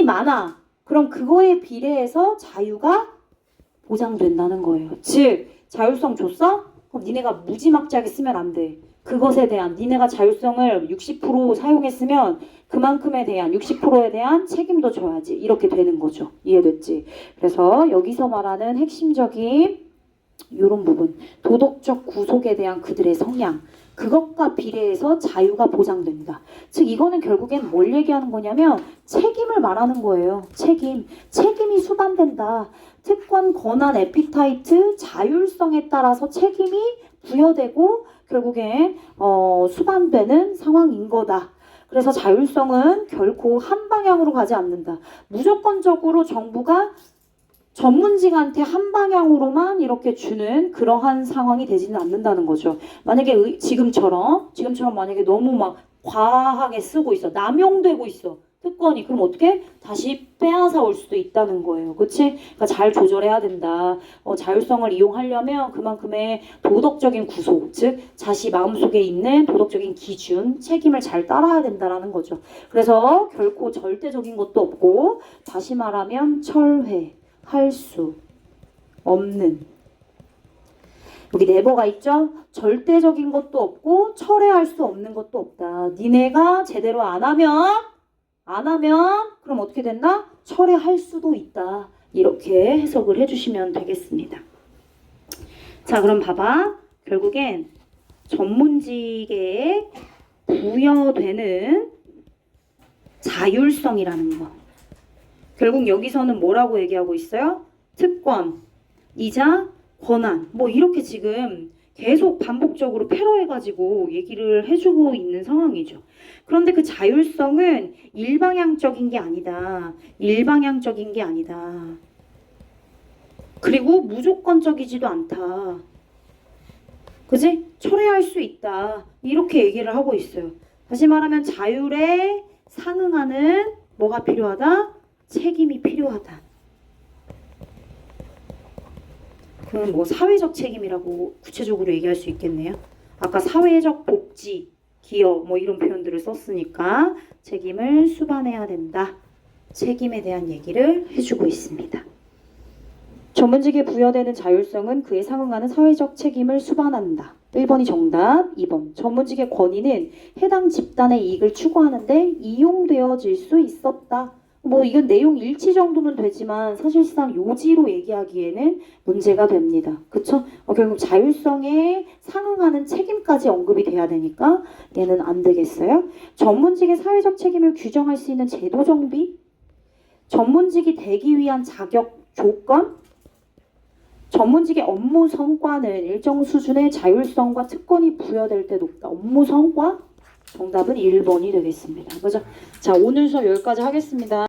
많아. 그럼 그거에 비례해서 자유가 보장된다는 거예요. 즉 자율성 줬어? 그럼 니네가 무지막지하게 쓰면 안 돼. 그것에 대한 니네가 자율성을 60% 사용했으면 그만큼에 대한 60%에 대한 책임도 져야지. 이렇게 되는 거죠. 이해됐지? 그래서 여기서 말하는 핵심적인 이런 부분, 도덕적 구속에 대한 그들의 성향, 그것과 비례해서 자유가 보장된다. 즉 이거는 결국엔 뭘 얘기하는 거냐면 책임을 말하는 거예요. 책임이 수반된다. 특권, 권한, 에피타이트, 자율성에 따라서 책임이 부여되고 결국엔 수반되는 상황인 거다. 그래서 자율성은 결코 한 방향으로 가지 않는다. 무조건적으로 정부가 전문직한테 한 방향으로만 이렇게 주는 그러한 상황이 되지는 않는다는 거죠. 만약에 지금처럼 만약에 너무 막 과하게 쓰고 있어. 남용되고 있어. 특권이. 그럼 어떻게? 다시 빼앗아 올 수도 있다는 거예요. 그치? 그러니까 잘 조절해야 된다. 자율성을 이용하려면 그만큼의 도덕적인 구속, 즉 자시 마음속에 있는 도덕적인 기준, 책임을 잘 따라야 된다라는 거죠. 그래서 결코 절대적인 것도 없고 다시 말하면 철회할 수 없는 여기 네버가 있죠? 절대적인 것도 없고 철회할 수 없는 것도 없다. 니네가 제대로 안 하면 그럼 어떻게 된다? 철회할 수도 있다. 이렇게 해석을 해주시면 되겠습니다. 자, 그럼 봐봐. 결국엔 전문직에 부여되는 자율성이라는 거. 결국 여기서는 뭐라고 얘기하고 있어요? 특권이자 권한. 뭐 이렇게 지금 계속 반복적으로 패러해가지고 얘기를 해주고 있는 상황이죠. 그런데 그 자율성은 일방향적인 게 아니다. 그리고 무조건적이지도 않다. 그지? 철회할 수 있다. 이렇게 얘기를 하고 있어요. 다시 말하면 자율에 상응하는 뭐가 필요하다? 책임이 필요하다. 그건 뭐 사회적 책임이라고 구체적으로 얘기할 수 있겠네요. 아까 사회적 복지, 기여 뭐 이런 표현들을 썼으니까 책임을 수반해야 된다. 책임에 대한 얘기를 해주고 있습니다. 전문직에 부여되는 자율성은 그에 상응하는 사회적 책임을 수반한다. 1번이 정답, 2번. 전문직의 권위는 해당 집단의 이익을 추구하는데 이용되어질 수 있었다. 뭐 이건 내용 일치 정도는 되지만 사실상 요지로 얘기하기에는 문제가 됩니다. 그쵸? 결국 자율성에 상응하는 책임까지 언급이 돼야 되니까 얘는 안 되겠어요. 전문직의 사회적 책임을 규정할 수 있는 제도 정비, 전문직이 되기 위한 자격 조건, 전문직의 업무 성과는 일정 수준의 자율성과 특권이 부여될 때 높다. 업무 성과? 정답은 1번이 되겠습니다. 그죠? 자, 오늘 수업 여기까지 하겠습니다.